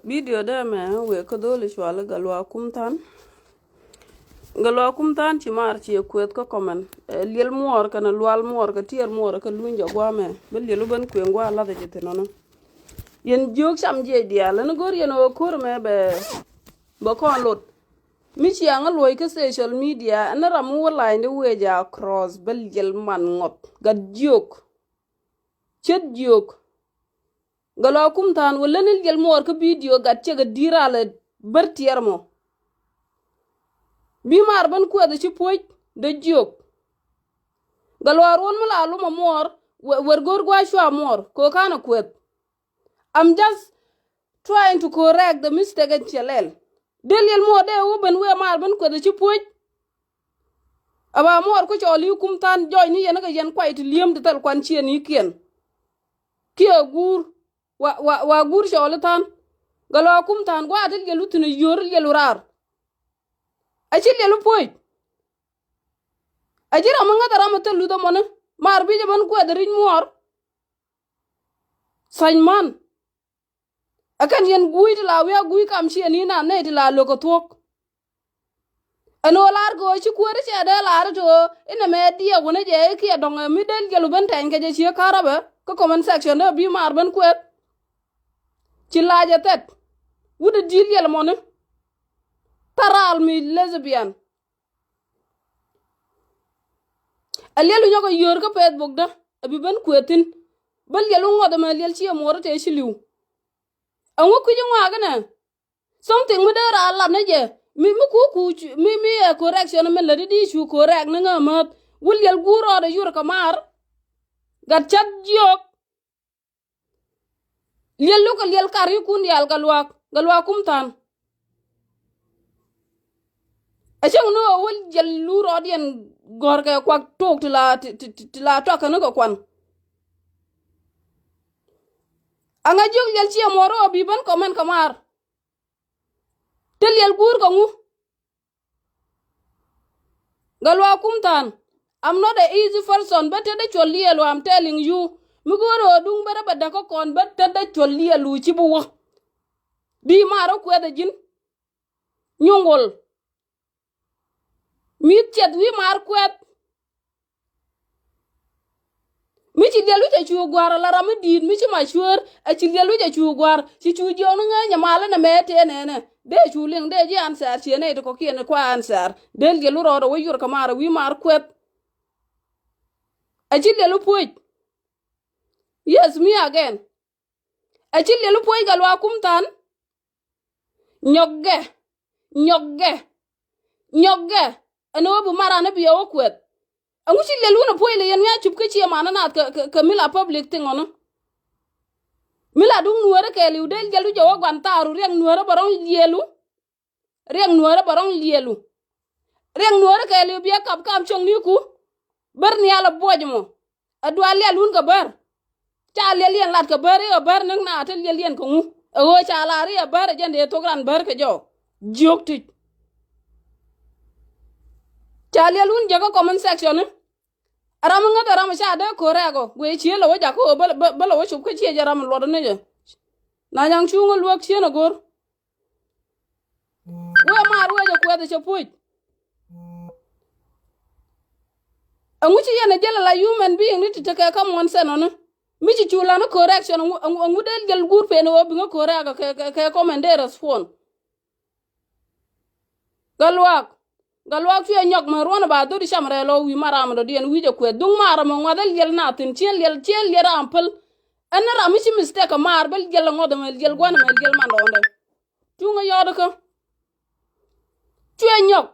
Video da me we ko dole shwala galwa kumtan. Galwa kumtan ci mar ci kwet ko komen. Liel muor kana lwal muor ka tier muor ka lunja gwa me. Bel lielu ben kwen gwa la de jitino. Yen jok sam je dia lan gor yen o kur me be ko lot. Mi ci anga loy ka social media na ramu wala inde weja cross bel yel man ngot. Gad jok. Chet jok. Galo kum tan wala nil gel mor ka video gat ce ga dirale bertier mo bi mar ban ko da ci poj da jok galo ron mala lu mo mor wer gor gwa shwa mor ko kana kwet. I'm just trying to correct the mistake in chelel del yel mo de wo ben we mar ban ko da ci poj aba mor ko choli kum tan joy ni yen ga yen kwait liem de tal kwan ci ni kien kia gur wa gur shole tan galo kum tan gwa atil gelu tunu yor gelu rar achil gelu poy ajira manga dara matel ludo mona mar bi jaban ko adrin muor sanman akan yen gui la we gui kam chi ni na ne ti la loko tok ano lar go chi ko ri che de lar to ina me dia wona je ki dong mi del gelu ben tan ke je chi karabe ko comment section de bi mar ben ko ci laaja tet wuda dil yel mona taral mi lesbian alelu ñoko yor ko pet bogda abi ben kwetin bal yelu ngoda ma lel ci mo rote ci liw anwo ku ji ngwa gana something mu dara la na je mi ku mi correction men la di chu correct na nga mat wul yel guro da yur ka mar gat chat jok yelu ko yel kar yu kun yal galwa kum tan achang no wul yel lu rodien gor ka kwak tok tila to kana ko kwan anga jog yel ci moro bi ban ko man kamar tel yel gur ko ngu galwa kum tan I'm not an easy person but the choli elu I'm telling you mi goro dung bara badda ko kon but the choli elu ci bu wax bi maro ko da jin ñongol mi tiet wi mar kwet mi ci delu ca cu gwar la ram diin mi ci ma chuer a ci delu ca cu gwar ci cu jonu nga nyamala na mete nene de cu ling de ji ansar ci ne to ko kien ko ansar del delu ro wi yur kamara wi mar kwet a ci delu poj yes me again a ci delu poj galwa kum tan nyogge ano bu mara na biyo kwet angu ci lelu na poile yen ya chup ke ci mana na ka mila public thing ono mila dung nuore ke liu del gelu jo gwan taru reng nuore barong lielu reng nuore ke liu biya kap kam chong ni ku bar ni ala bojmo adwa lelun ka bar cha lelien lat ka bar nang na tel lelien ko ngu o cha la ri bar jende to gran bar ke jo jok ti cha lelun jago comment section aram nga daram sha de korego we chi lo ja ko bala wo chup ke chi jaram lo ne je na yang chu ngol wak chi na gor we mar we je ko de chapuj angu chi yana jela la human being ni to take come one sen on mi chi chula no correction angu del gel gur pe no bi nga korego ke commander phone galwak fi nyok ma rona ba do di shamre lo wi maram do dien wi je ko dung maram ngodal yel na tin chen yel ampel an ram ci mistake mar bel gel ngodo mel gel gwana mel gel man donde tunga yodo ko fi nyok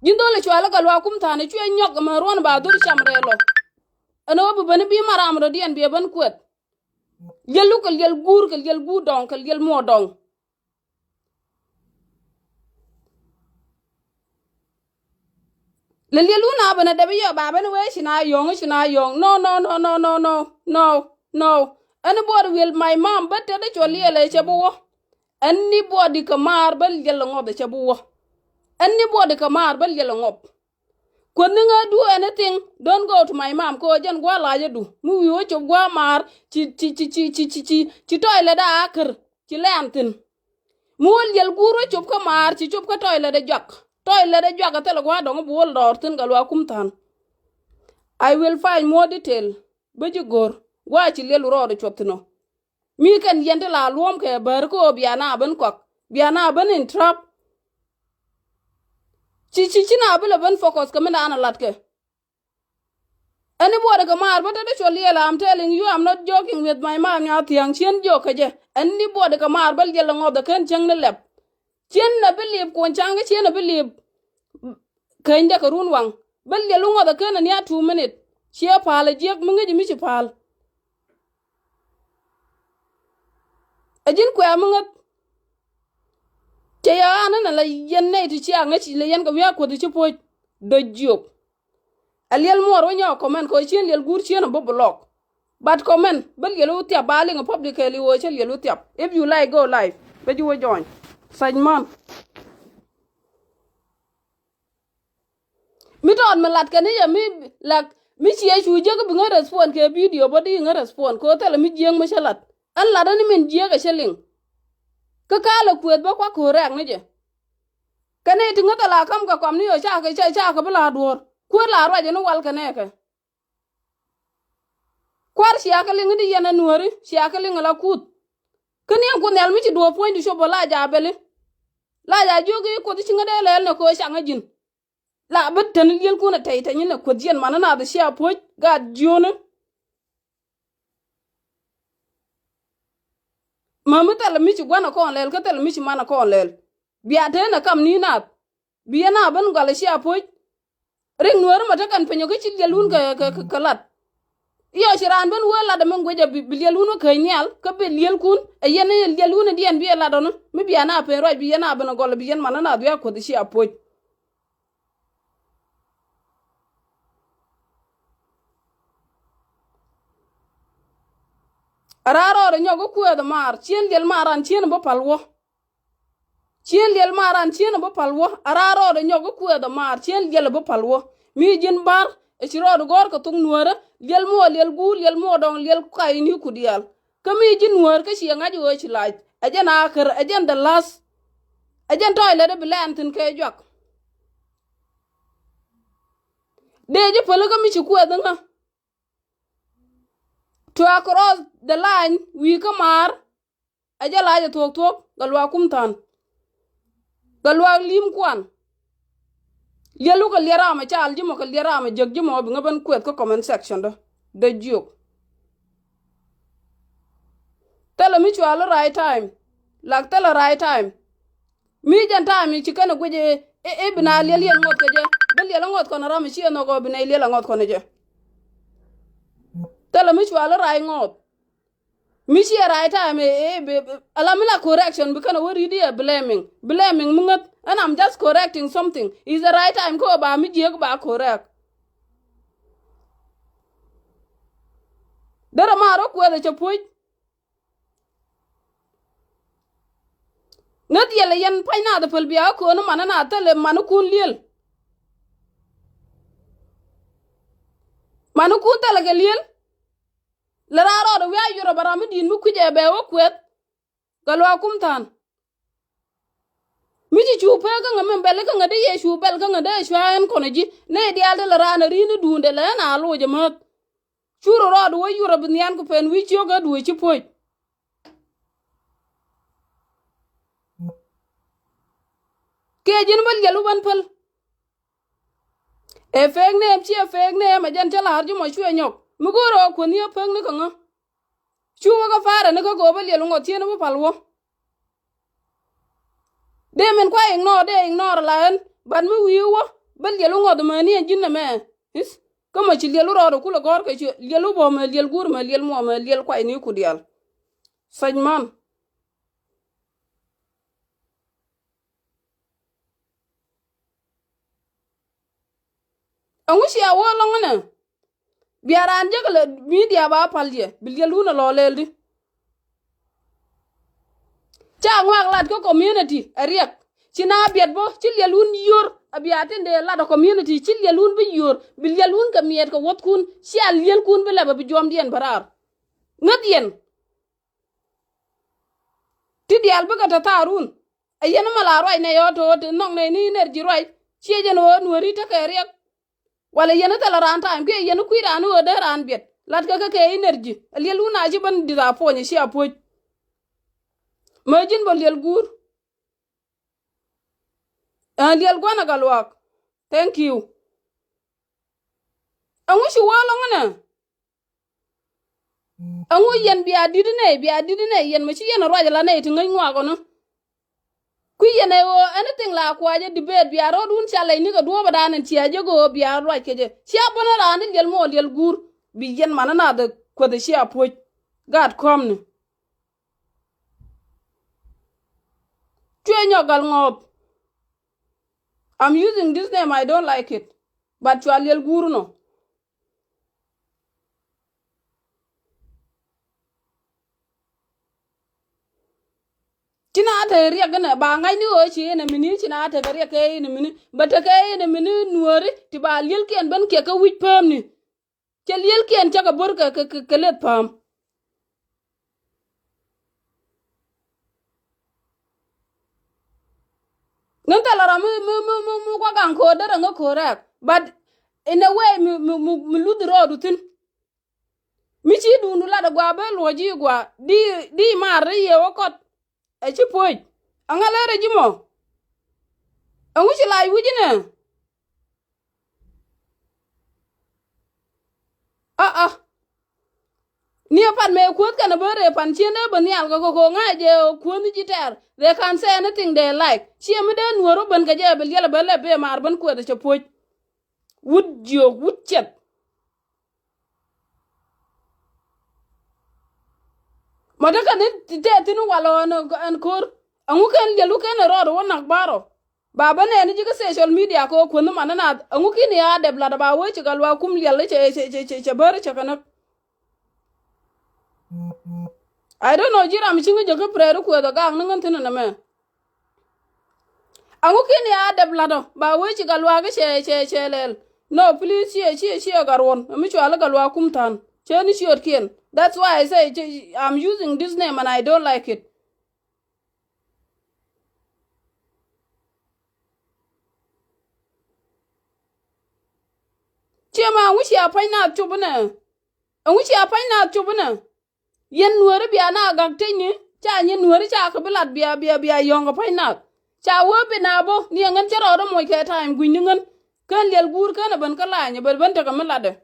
jindole chwala galwa kum tane fi nyok ma rona ba do di shamre lo ano bu ban bi maram do dien bi ban ko yelu ko yel gur ko yel gu don ko yel mo don le luna bana da biyo baba ne we shina yong no anybody will my mom but the choli ele chabuwo anybody kamar bal yel ngob chabuwo anybody kamar bal yel ngob kon nga do anything don't go to my mom ko jen gwa la du mu wi wo gwa mar ci toile da akar ci lentin mol yel guro chop ka mar ci chop ka toilet de jak tele gwa dong bol dortin galwa kumtan. I will find more detail beji gor gwa ci lelu ro de choptino mi kan yende la luom ke bar ko biana ban kok biana ban in trap ci na bela ban focus ka mina ana latke. Anybody ka mar but de choliela, I'm telling you, I'm not joking with my mom ya tiang chien joke je. Anybody ka mar bal yela ngoda kan chang na lep chien na believe ko chang chien na believe kan de ka run wang bal yela ngoda kan ya 2 minute chia pala jek munga ji mi chi pal ajin kwa munga che ya na la yen ne ti chia ngachi le yen ka wi ko ti po de jok aliel mo ro nya comment ko chien lel gur chien bo block but comment bal yelu tia bali nga publicly wo chel yelu tia if you like go live but you will join sajman mi don me lat kan ya mi lak mi chi chu je ko nga respond ke video body nga respond ko tele mi jeng ma shalat an la dan min je ga sheling ka kala kuet ba kwa ko rek ne je kane ti nga la kam ka kam ni yo cha ka bla dor ko la ro je no wal kane ka kwar siaka lingi di yana nuori siaka lingi la kut kani an kun yal mi ci do point di shobo la ja bele la ja jogi ko di cinga de lel ne ko shanga jin la bet tan yel ko na tay tan ne ko jien manana da sia poj ga jona mamu tal mi ci gwana ko lel ka tal mi ci mana ko lel biya te na kam ni na biya na ban gala sia poj ring nuori mata kan penyo ke ci gelun ka lat yo shiran ben wala da men goja bilel uno kanyal ka bilel kun ayene yel uno dien bi la don mi bi ana pe ro bi yana ben gol bi yen manana du ya ko di apoj araro re nyogo ku da mar chien del maran chien bo palwo chien del maran chien bo palwo araro re nyogo ku da mar chien del bo palwo mi jin bar e chiro gor ko tung nuora lel mo dong lel kay ni ku dial kami jin nuor ka shi ngaji wo chi laj ajan akar ajan the last ajan toilet de blantin kay jok de je polo kami chi ku adanga to across the line wi kamar ajala je tok galwa kumtan galwa lim kwan yelu ko lera ma chal jimo ko lera ma jog jimo bi ngaban kwet ko comment section do de jok tell me chwalo right time lak tell right time mi jan time ci kana guje e bina lel yen ngot ko je bel yel ngot ko na ram ci no go bina lel ngot ko ne je tell me chwalo right ngot mi ci right time alamila correction bi kana wori di blaming mungat and I'm just correcting something is the right time ko ba mi je ko ba correct dara maro ko da chapuj ngat yele yen payna da pel biya ko no manana tele manu kun liel manu kun tele ga liel la raro do wa yoro barami din mu kuje be wo kwet galwa kumtan mi ci chupe ka ngam bele ka ngade ye chupel ka ngade shwan kono ji ne di alde la rana rini dunde la na lo je mat churo ro do yoro binyan ko pen wi choga du ci poj ke jin bal yalu ban pal e fek ne ma jan chala harju mo chwe nyok mu goro ko ni pek ne ka nga chuwa ka fara ne ka go bal yalu ngot tiene bu palwo de men kwa ignore la en ban mi wiwo bal yalu ngot ma ni jin na me is ko ma ci yalu ro ko la gor ka ci yalu bo ma yel gur ma yel mo ma yel kwa ni ku dial sajman angushi a wo longna biaran jegle media ba palje bil yalu na lo leldi cha ngwak lat ko community ariak china biet bo chil yalun yor abiate de la do community chil yalun bi yor bil yalun ka miet ko wot kun sial yel kun bi leba bi jom dien barar ngat yen ti dial bu ka ta tarun ayen mala roi ne yo to nong ne ni energy roi che jen wo nuori ta ke riek wala yen ta la ran time ke yen ku ran wo de ran biet lat ka ke energy liel una ji ban di da po ni shi apo ma jin bol liel gur liel gwana galwak thank you angu shi wala ngana angu yen biya didine yen ma shi yen roi la ne ti ngai ngwa ko no ku yen wo anything la kwa je debate biya ro dun chale ni ka do ba dan ti aje go biya roi ke je shi abona ran liel mo liel gur bi yen manana de ko de shi apo god come ni Twenyo gal ngop. I'm using this name, I don't like it. But you are little guru no. China ate ria gana ba ngai ni o chi na mini china ate ria ke ni mini but ke ni mini nuori ti ba lil ken ban ke ka wich pam ni. Ke lil ken cha ka bor ka let pam. Ngan ta lara mu kwa gang ko dara ngo correct. But in a way mu lu the road tin. Mi chi du nu la da gwa be loji gwa di ma re ye wakot. E chi poj. Angala re jimo. Angu chi lai wujine. Ni pan me kuot kana bere pan chiene bani al ko nga je kuot ni jiter they can say anything they like chiem de nuoro ban ga je bel yela bele be mar ban kuot che poj would you would chet madaka ni te tinu walo an kor angu ken yelu ken ro wona baro baba ne ni jiga social media ko kuot manana angu kini ya de bla da ba we che galwa kum yelle che bere che kana I don't know jira mi chinga joga prero ko da gang ngan tinu na me angu kini ya de blado ba we ci galwa ga che lel no please che garwon mi chwa la galwa kum tan che ni short kien that's why I say I'm using this name and I don't like it che ma angu ya paina chubuna angu ya paina chubuna yen nuore bia na ga tenyi cha nyi nuore cha ka bilat bia yonga paina cha wo be na bo ni ngan che ro mo ke time gun ngan kan lel gur kan ban kala nya ban ta kamala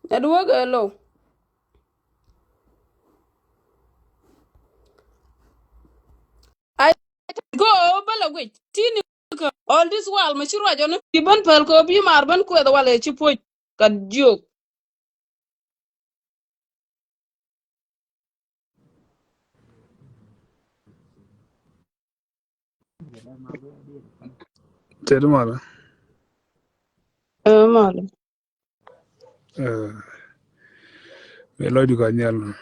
Edward hello. I go bala wait. Tini all this while mashirwa jono iban pel ko bi marban ko da wale ci poj ka dio. Teddy Mala. Mala. Me lo di ka nyal.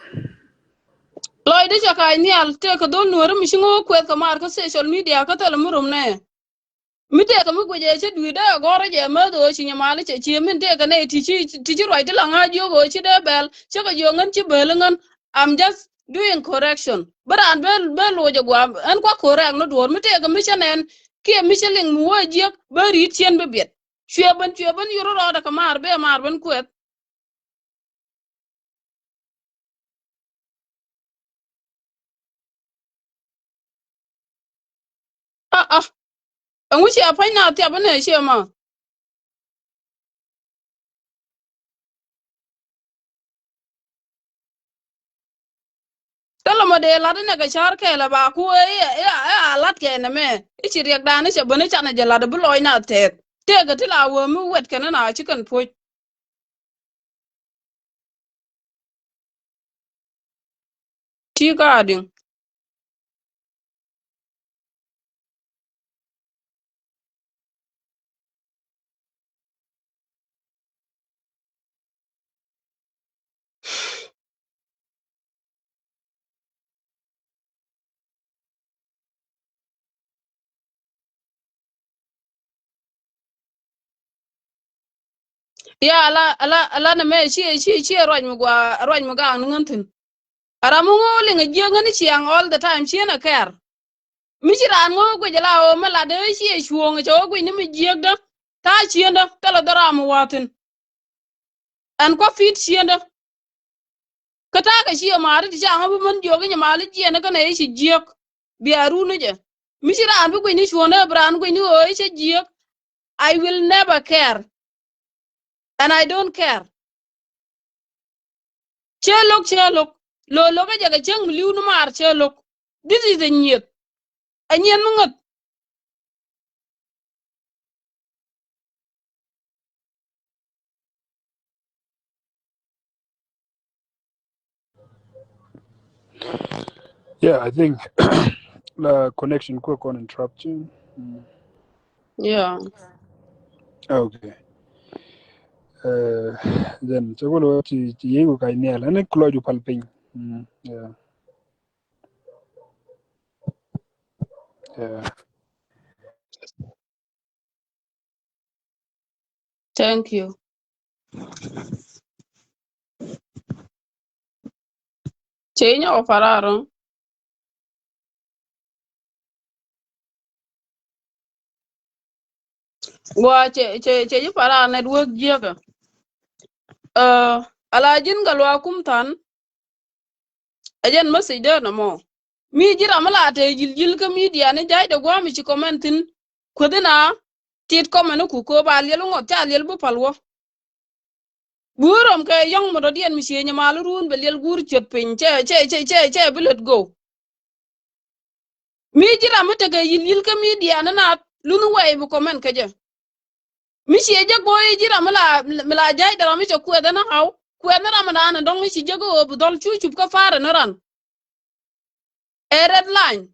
Loy de chaka ni al te ko don nuor mi shingo ko ka mar ka social media ka tele murum ne. Mi te ka mu gwe che dwi da gore je ma do shi nyamali che chi min te ka ne ti roi de la nga jo go chi de bel che ka jo ngan chi bel ngan I'm just doing correction. But an bel lo je gwa an kwa correct no dor mi te ka mi chanen ki mi cheling mu wo je ba ri chen be bet. Chwe ban yoro ro da ka mar ban kwet. Ah ah. Angu chi apai na te abane che ma. Tala mo de la ne ka char ke la ba ku lat ke na me. Ichi riek da ne che bane chana je la de bloy na te. Te ga ti la wo mu wet ke na chi kan po. Ti ga ding. Ya ala na me shi roj mu ga ngantin. Ara mu ngoli nga jenga ni chiang all the time chi na care. Mi chi ran ngo go jala o mala de shi shuong cho go ni mi jegda. Ta chienda kala dara mu watin. An ko fit chienda. Kata ka shi mari ti changa bu mun jogi ni mali jiena ka ne shi jek. Bi aru ne je. Mi chi ran bu go ni shuona bran go ni o shi jek. I will never care and I don't care. Chelok. Lo ka jaga cheng liu no mar chelok. This is a nyet. A nyen ngot. Yeah, I think the connection quick on interruption. Yeah. Okay. Then so go to yego kai ne ala ne klo ju palping. Yeah. Yeah. Thank you. Chenya o fararo. Wa che ji fara na duok jega. Ala jin galwa kumtan. Ajen masida na mo. Mi jira mala te jiljil ka media ne jai da gwa mi ci commentin. Kudina tit comment ku ko ba lelu ngot cha lelu bu palwo. Burom ke young mododian mi shenya malu run be lel gur chet pin che be let go. Mi jira mata ga yil ka media na lunu way bu comment ka je. Mi sheja boy jira mala jai da mi ko da na haw ku na ramana dong mi sheja go bu dol chu ka fara na ran. A red line.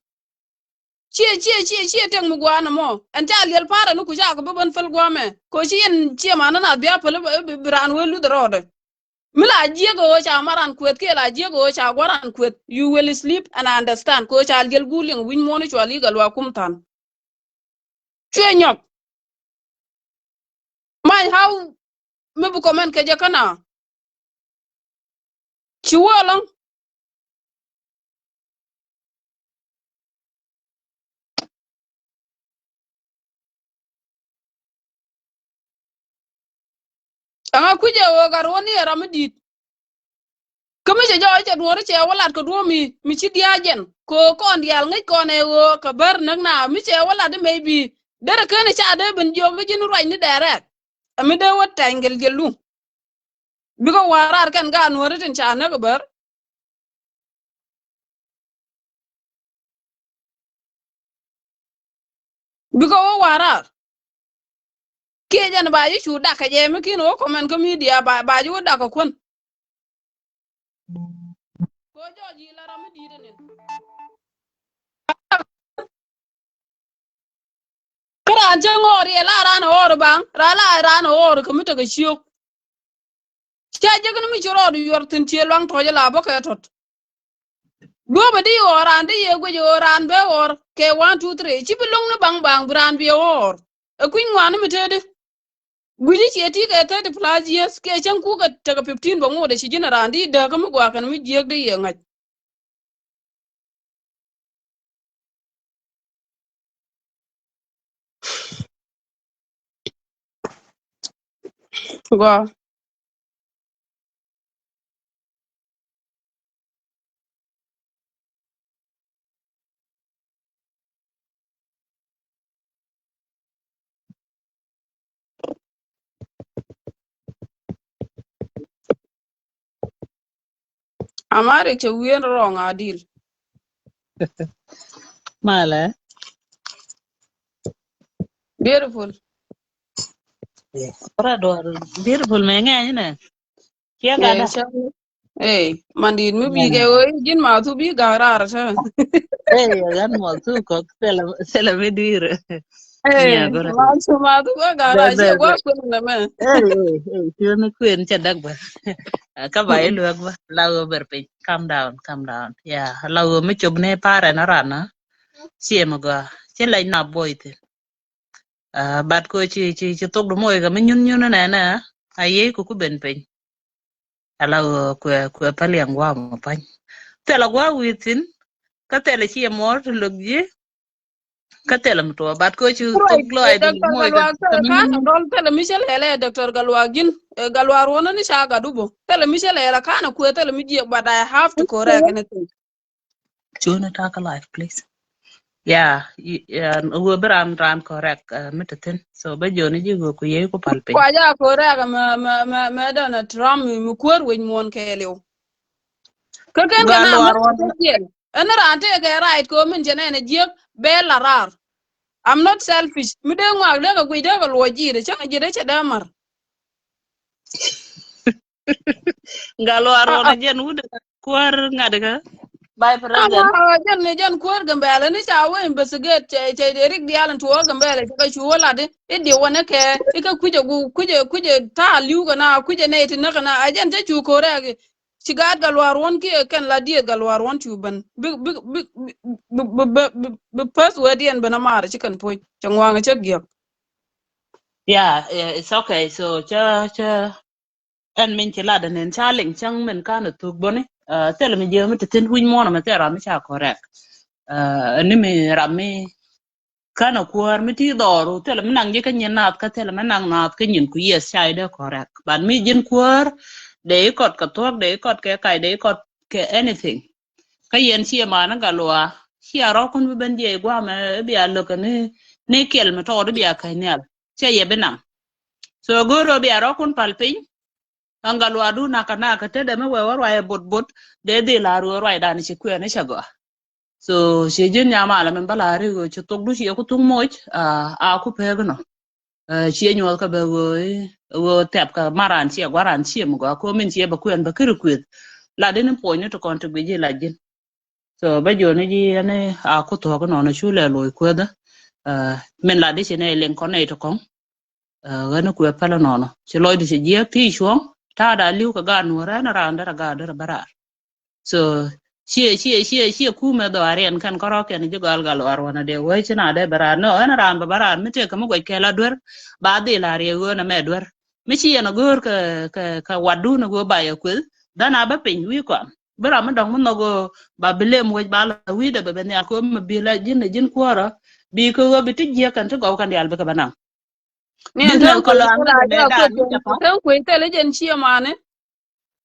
Chia teng mu gwana mo. Anta lel fara nu ku ja ko ban fal gwa me. Ko chi en chia mana na bia pal bran welu de rode. Mila jiego cha maran kwet ke la jiego cha gwaran kwet. You will sleep and understand. Ko cha gel guling win moni chwa liga lwa kumtan. Chwe nyok. My how me bu comment ke je kana. Chiwolong. Anga kuje o garoni era medit. Kami je joy che duore che walat ko duomi mi chi diajen. Ko kon dial ngai kon e o ka bar nak na mi che walat maybe. Dere kene cha de ben jog mi jinu right ni direct. Ami de wat tangel gelu. Biko warar kan ga nuore tin cha na bar. Biko warar. Kijan ba yi chu da ka je mi kino ko men ko media ba ju da ka kun ko joji la ram di de ne kara je ngori la ran or bang ra la ran or ko mi to ga shiok cha je ko mi choro du yor tin tie lang to je la ba ka tot do ba di oran di ye go je oran be or ke 1 2 3 chi bi long na bang bran bi or e kuin wan mi tede guji che ti ka 30 plus years ke chen ku ka ta 15 ba ngo de shi jina randi da ka mi gwa kan mi je de ye ngai gwa amare che wien wrong adil Mala. beautiful Ora door beautiful me nga na. Kia eh gada. sham mandin mi bi ke Yeah. oi jin ma tu bi garar sa Hey, gan mo tu ko sela medir. Nya gora. ma tu ga gara Be che be gwa be. kun na me Hey, tu na kuen cha dag ba. Ka ba ilu ba. Lawo berpe. Calm down, calm down. Yeah, lawo me chob ne para na rana. Siema ga. Che lai na boy te. Bat ko chi tok do moy ga me nyun nyun na na. Aye ku ben pin. Ala ku paliang wa mo pan. Tela wa witin ka tela chi mor to lugye ka tela mto bat ko chu Right. tok lo ai dum Dr. moy ka Galwa kan min rol tele Michel hele Dr. Galwa gin Galwa rona ni shaga dubo. Tele Michel hele kana ku tele miji but I have to correct anything. chuna ta life please. Yeah, we ran correct mitatin. So ba joni ji go ku ye ku palpin. Kwa ja correct me Donald Trump mu kur win mon keleo. Ka ken Ga kana lo ma arwan ta tiel. Ana ran te ga right ko min jene ne jek be la rar. I'm not selfish. Mi de ngwa de ga gwi de ga lo jire changa jire che damar. ga lo arwan jen wuda kwar ngadaga. By president. Jan kuwar gambele ni cha we investigate che Eric Dialan to gambele ka chuola de idi wana ke ika kuje ta liu kana kuje ne tin kana ajan ta chu kore sigat galwar won ki kan la die galwar won tu ban bi pas wedien bana mar chikan poy changwa nga chegyok. Yeah, it's okay. So cha en min ci ladan en chaling chang men kana tuk bone tel mi je mitatin huñ mona ma tera mi cha correct. Ni mi rami kana kuar mi ti doru tel mi nang je kan nat ka tel mi nang nat ka nyin ku yes chai de correct. Ban mi jin kuar de kot ka tok de kot ke kai de kot ke anything. Ka yen chi ma na galwa chi aro kun bi ben je gwa me bi alo ka ne kel ma to de bi ka nyal che ye benam so goro bi aro kun palpin angalwa du na kana ka te de me we war wa bot bot de la ro wa da ni chi ku ne chago so she jin ya ma la men bala ri go chi tok du chi ku tung moj a ku pe no chi nyol ka be wo tap ka maran chi gwaran chi mo ko min chi ba ku en ba kir ku la de ne po ni to kon to bi ji la jin so ba jo ne ji ne a ku to ko no na chu le lo ku da men la de ne len kon ne to kon ga na ku pa la no no chi lo di chi je pi chuo ta da liu ka ga no ra na ra nda ga da bara so chi ku me do arian kan ko ro ke ni jo gal gal war wana de we chi na de bara no na ra ba bara mi te ka mo ke la dwer ba de la re go na me dwer mi chi na gor ka wadu na go ba ya ku da na ba pin wi ko bara ma dong mo go ba bile mo ba la wi de be ne ko ma bi la jin ko ra bi ko go bi ti je kan to go kan yal be ka bana Ni en business tan ko ko la nga la de be ja da ko ni ta ko tan ko tele jen chi mane.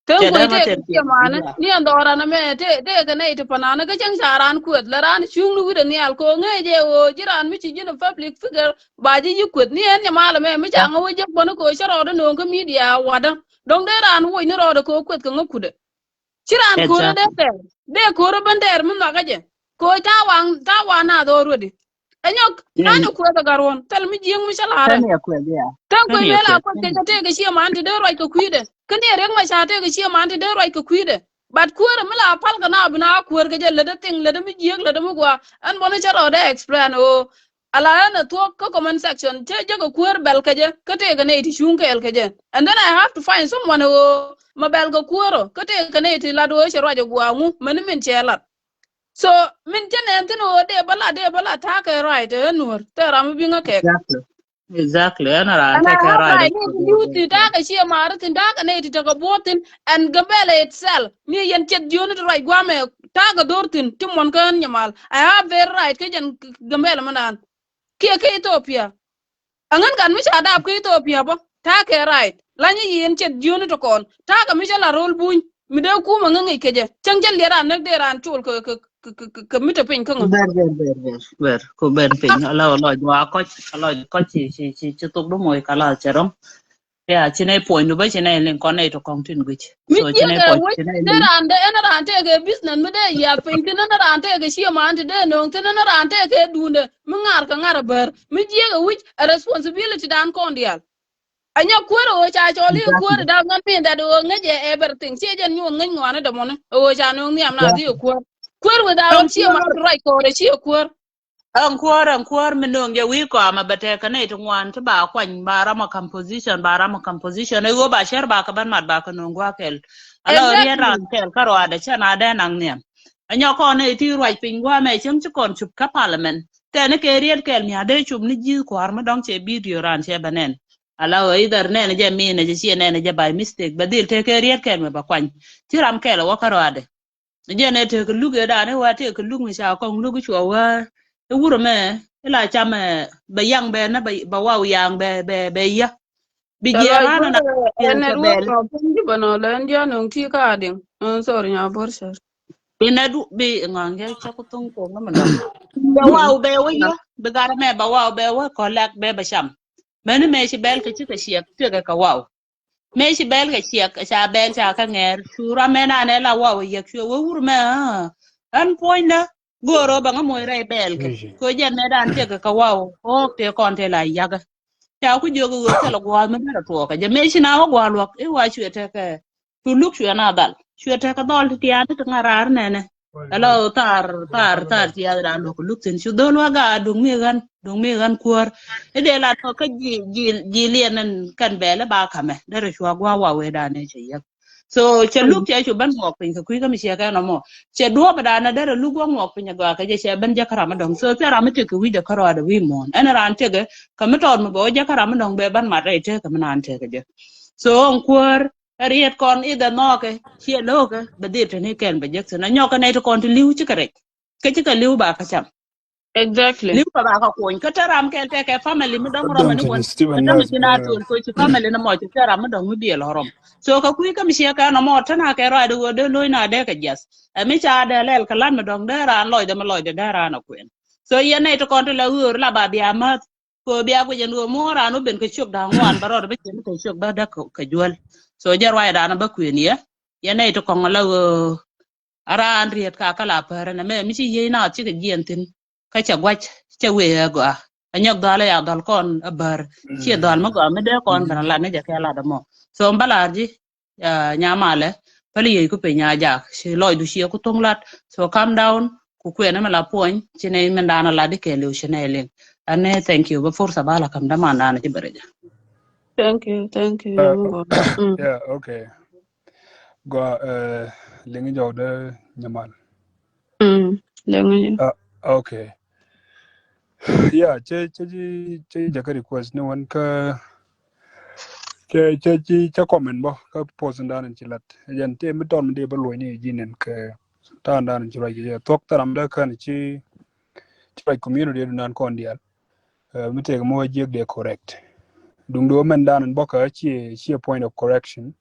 Ten che ko da ma ite te ke mane ya ni andora na me te ga nei te panana ga chang charan kuet la ran chung lu de ni al ko nge je o jiran mi chi jino public figure ba ji yi kuet ni en ya mala me mi chang wo je bono ko charo de no ko media wada dong de ran wo ni ro de ko kuet ko ngude chiran ko exactly de ko ro ban der mun ga je ko ta wa na do ro de anyok anyo ko da garon tel mi jing mi kan chalare ya ku ya tan ko kan ya ku bela ko kan te ya te ga shi man te de roi ko kuide kan de rek ma sha te ga shi man te de roi ko kuide bat kuore mala pal ga na bina kuor ga le de ting le de mi jing le de mi gwa an bono charo de explain o ala na to ko comment section te je ko kuor bel ka je ka te ga ne ti shun ka el ka je and then I have to find someone o ma bel ga kuoro ka te ga ne ti la do sharo ja gwa mu man min che so min jene tin o de bala ta ka right nur te ram bi nga ke exactly exactly ana ran and I ta ka have right right to use the data she maratin data ne ti ka botin and gambele itself ni yen chet joni to right gwame ta ga dortin timon kan nyamal I have very right ke jen gambele manan ke Ethiopia angan kan mi shada ke Ethiopia bo ta ke right lanyi yen chet joni to kon ta ga mi la rol buñ mi de ku ma ngi keje changjel yara nak de ran chul ke mi to pin ko ber ko ben pin ala ala wa ko ala ko chi to do moy kala cherom ya chine point ba chine len kon to content which mi so chine jega point we chine de len rande en rante ke business mi de ya pin tin na rante ke shi man de no tin na rante ke dunde mi ngar ka ngar ber mi jega which a responsibility dan kon dial anya kwero o cha choli kwero exactly da ngan pin da do ngaje everything che jen nyu ngan ngwana de mon o cha no niam na di kwero without chi man right ko de chi kwero an kuwar min no nge wi ko ama bate kana to ngwan to ba kwan ba rama composition e go ba sher ba ka ban mat ba ka no ngwa kel ala ri ran exactly kel karo ada chana da nang ne anyo ko ne ti roi pin gwa me chem chi kon chup ka parliament te ne ke riel kel mi ade chum ni ji ko ar ma dong che video ran che banen ala either ne je mi ne je ne je by mistake badil te ke riet ken me ba kwan ti ram ke lo ka rade je ne te ke luge da ne wa te ke lug mi sha ko lugu chwa wa e wuro me ila chame ba yang be na ba wa yang be ya bi je Chala ngana na ibu ke network bel no punji bano la ndia nung ti ka ding. Sorry nya borsha. bi na du bi ngange cha ko tung ko ma dong ba wa be wa ya be gar me ba wa be wa ko lak be ba sham me ne me shi bel ke chi ka shi ke ka wa me shi bel ke shi ka bel cha ka nger shura me na ne la wa ya shu wo wur me an point na goro ba nga moy ray bel ke Easy. ko jen me dan te ka wa o te kon te la ya ga ta ku jogo go te la gwa me na to ka je me shi na wa gwa lo e wa shu te ka tu luk shu na dal shu te ka dol ti ya te ngarar ne ne alo tar ti ya dan lo ku luk tin shu dol wa ga dung mi gan kuor e de la to ka ji lienan kan bele ba ka me de shu gwa wa we da ne che ya so che luk che shu ban mo pin ka ku ka mi she ka no mo che do ba da na de lu gwa mo pin ga ka je che ban ja kara ma dong so te ra mi te ku wi de kara da wi mon ana ran te ga ka mi ton mo bo ja kara ma dong be ban ma re te ka ma nan te ga je so on kuor riet kon ida no ke che lo ke be de te ne ken be je na nyo ka ne to kon ti liu chi ka re ke chi ka liu ba ka cham Exactly. liu ka ba ka ko ka te ram ke te ke family mi dong ro ma Dom ni to won Stephen ta mi Nas na to ko chi family na mo chi te ram dong mi bi lo rom so ka ku ka mi she ka na mo ta na ke ra de go de lo na de ka jas a mi cha de lel ka lan mi dong de ran loy de ma loy de ra na kwen so ye ne to kon te la ur la ba bia ma ko bia ko jen go mo ra no ben ke chok da ngwan ba ro de be chen ke chok ba da ka jwal so jar wa da na ba kwen ye ne to kon la ara an riet ka kala par na me mi chi ye na chi ke jien tin ka cha gwach cha we go anyok dala ya dal kon bar chi dal ma go me de kon bana la ne ja ka la da mo so mbala ji nya male pali ye ku pe nya ja shi loy du shi ku tong lat so calm down ku kwe na la poin chi ne men dana la de ke lu shi ne len ane thank you ba forsa bala kam da ma na ji bereja Thank you. Thank you. uh, Yamungo. yeah, okay. Go lingi jaw de nyamal. Lengi. Okay. Yeah, che jaka request no one ka che comment bo ka post ndan chilat. Yan te mi ton de ba loy ni jinen ka ta ndan chira ye tok taram da kan chi community nan kon dial. Mi te mo jeg de correct. Dung do men dan bo ka chi point of correction.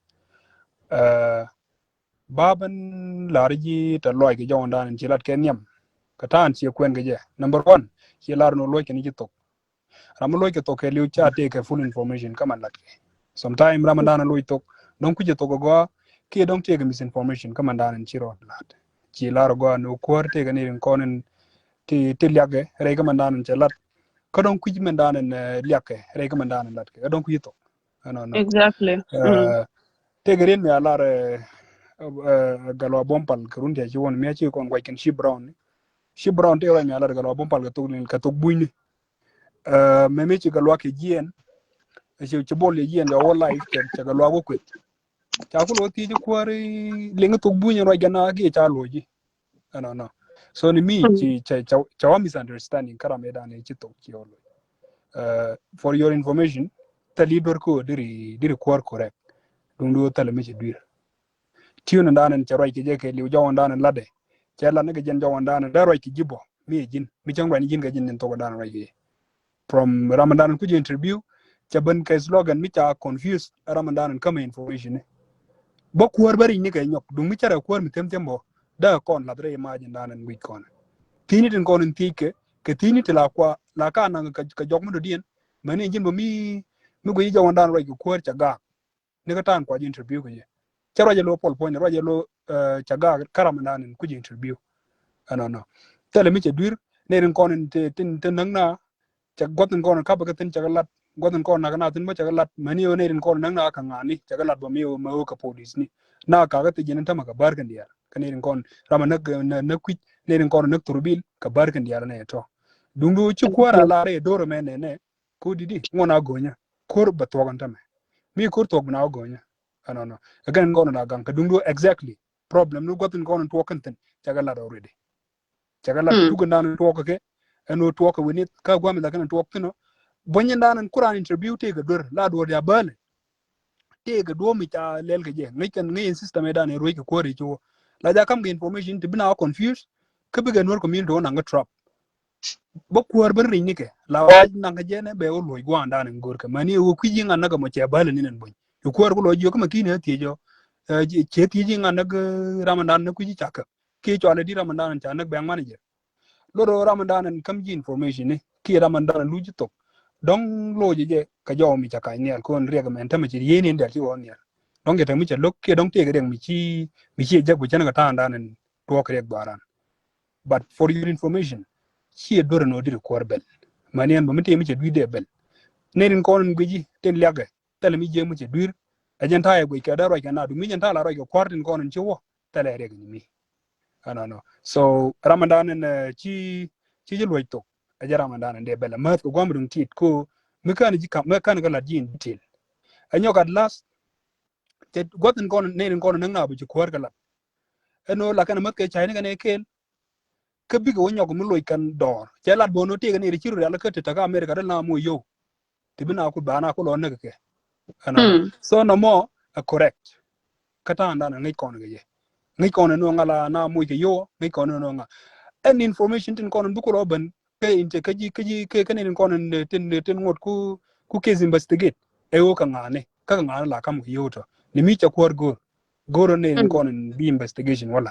Baban larji ta loy ke jaw ndan chilat ken yam. Ka tan chi kwen ge je. Number 1, chi lar no loy ken ji tok. Ramuloy ke toke liu cha take full information kaman lat. Sometime Ramadan loy tok don kuje to go ke don take misinformation kaman dan chiro lat. Chi lar go no kwar take ni konen ti liage re kaman dan chelat. Ka don kuje men dan liake re kaman dan lat ke don kuje to. No. Exactly. Take rin me alar galwa bompal kurun te chi won me chi kon gwaken shi brown. Shi brown te ra me alar galwa bompal ka to buini. Meme ci galwa ke jien ci bol ye jien ga whole life ke ci galwa go kwet ta ko ti ji kwari lenga to bunya ro gana ge ta loji no so ni mi ci wa misunderstanding kara me dane ci to ci yolo for your information tali dor ko diri kwar correct dum do tala me ci dir tiuna danen ci ro ke je ke liu jawon danen lade ci la ne ge jen jawon danen da ro ke jibo mi jin mi jangwa ni jin ga jin to danen ro ge from Ramadan kuji interview chaban kai slogan mi cha confused Ramadan kama information bo kuwar bari ni kai nyok dum mi chara kuwar mi tembo da kon la dre imagine danan wi kon tini tin kon tike ke tini tila kwa la ka na ka jok mu dien mani jin bo mi go yija wandan ro kuwar chaga ne ka tan kwa interview ko je charo je lo pol point ro je lo chaga Ramadan kuji interview no tele mi che dur ne rin kon tin nang na cha gotin kon ka ba tin cha lat gotin kon na kana tin ba cha lat mani o ne rin kon nang na ka ngani cha lat ba mi o ma o ka police ni na ka ga tin ta maka bar kan diar kan rin kon rama na kwit ne rin kon na turbil ka bar kan diar ne to dungu ci kwara la re doro me ne ko didi ngona gonya kor ba to kan tame mi kor to na gonya no again kon na gan ka dungu exactly problem no gotin kon to kan tin cha lat already cha lat tu kan na to ka ke eno to ka wini ka gwam da kan to tino bonyen danan kuran interview te ga dur la do ya bale te ga do mi ta lel ga je ngai kan ngai system da ne roi ka kore jo la ja kam ga information te bina confused ka bi ga nor community on nga trap ba kuwar ban rin nike la wa nan ga je ne be o loy gwa danan gor ka mani o ku yin an ga mo che bale ni nan bon yo kuwar ko loy jo ka ma kine te jo che ti yin an ga ramadan na ku ji chaka ke cho le di ramadan ta nak bang manager loro ramadan kam ji information ne ki ramadan lu ji tok dong lo je ka jo mi chaka ne ko on rega men tama ji yeni ndal ti on ne dong ge ta mi cha lok ke dong te ga deng mi chi je bu chana ga ta andan to ka reg baran but for your information chi dor no dir ko bel manian ba mi te mi che du de bel ne rin ko on guji ten laga tele mi je mi che dur ajen ta ya go ka da ro ka na du mi jan ta la ro ko kwartin ko on chi wo tele reg ni mi no so ramadan en chi je lo to aja ramadan de bel ma ko gwamrun tit ko mi kan ji kam mi kan ga la din detail anyo kad last te gotin kon ne rin kon nang na bu ji ko ga la eno la kan ma ke chai ne ne kel ke bi go nyogo mi lo kan dor che lat bo no te ga ne ri chiru la ke te ta america da na mo yo te bina ku ba na ko lo ne ke no so no more correct kata anda na ngai kon ga ye ngai kon no ngala na mo ke yo ngai kon no nga en information tin kon bu ko lo ban ke inte ke ne kon tin ngot ku case investigate e wo ka ngane ka ngana la kam yo to ni mi cha kwar go ne kon bi investigation wala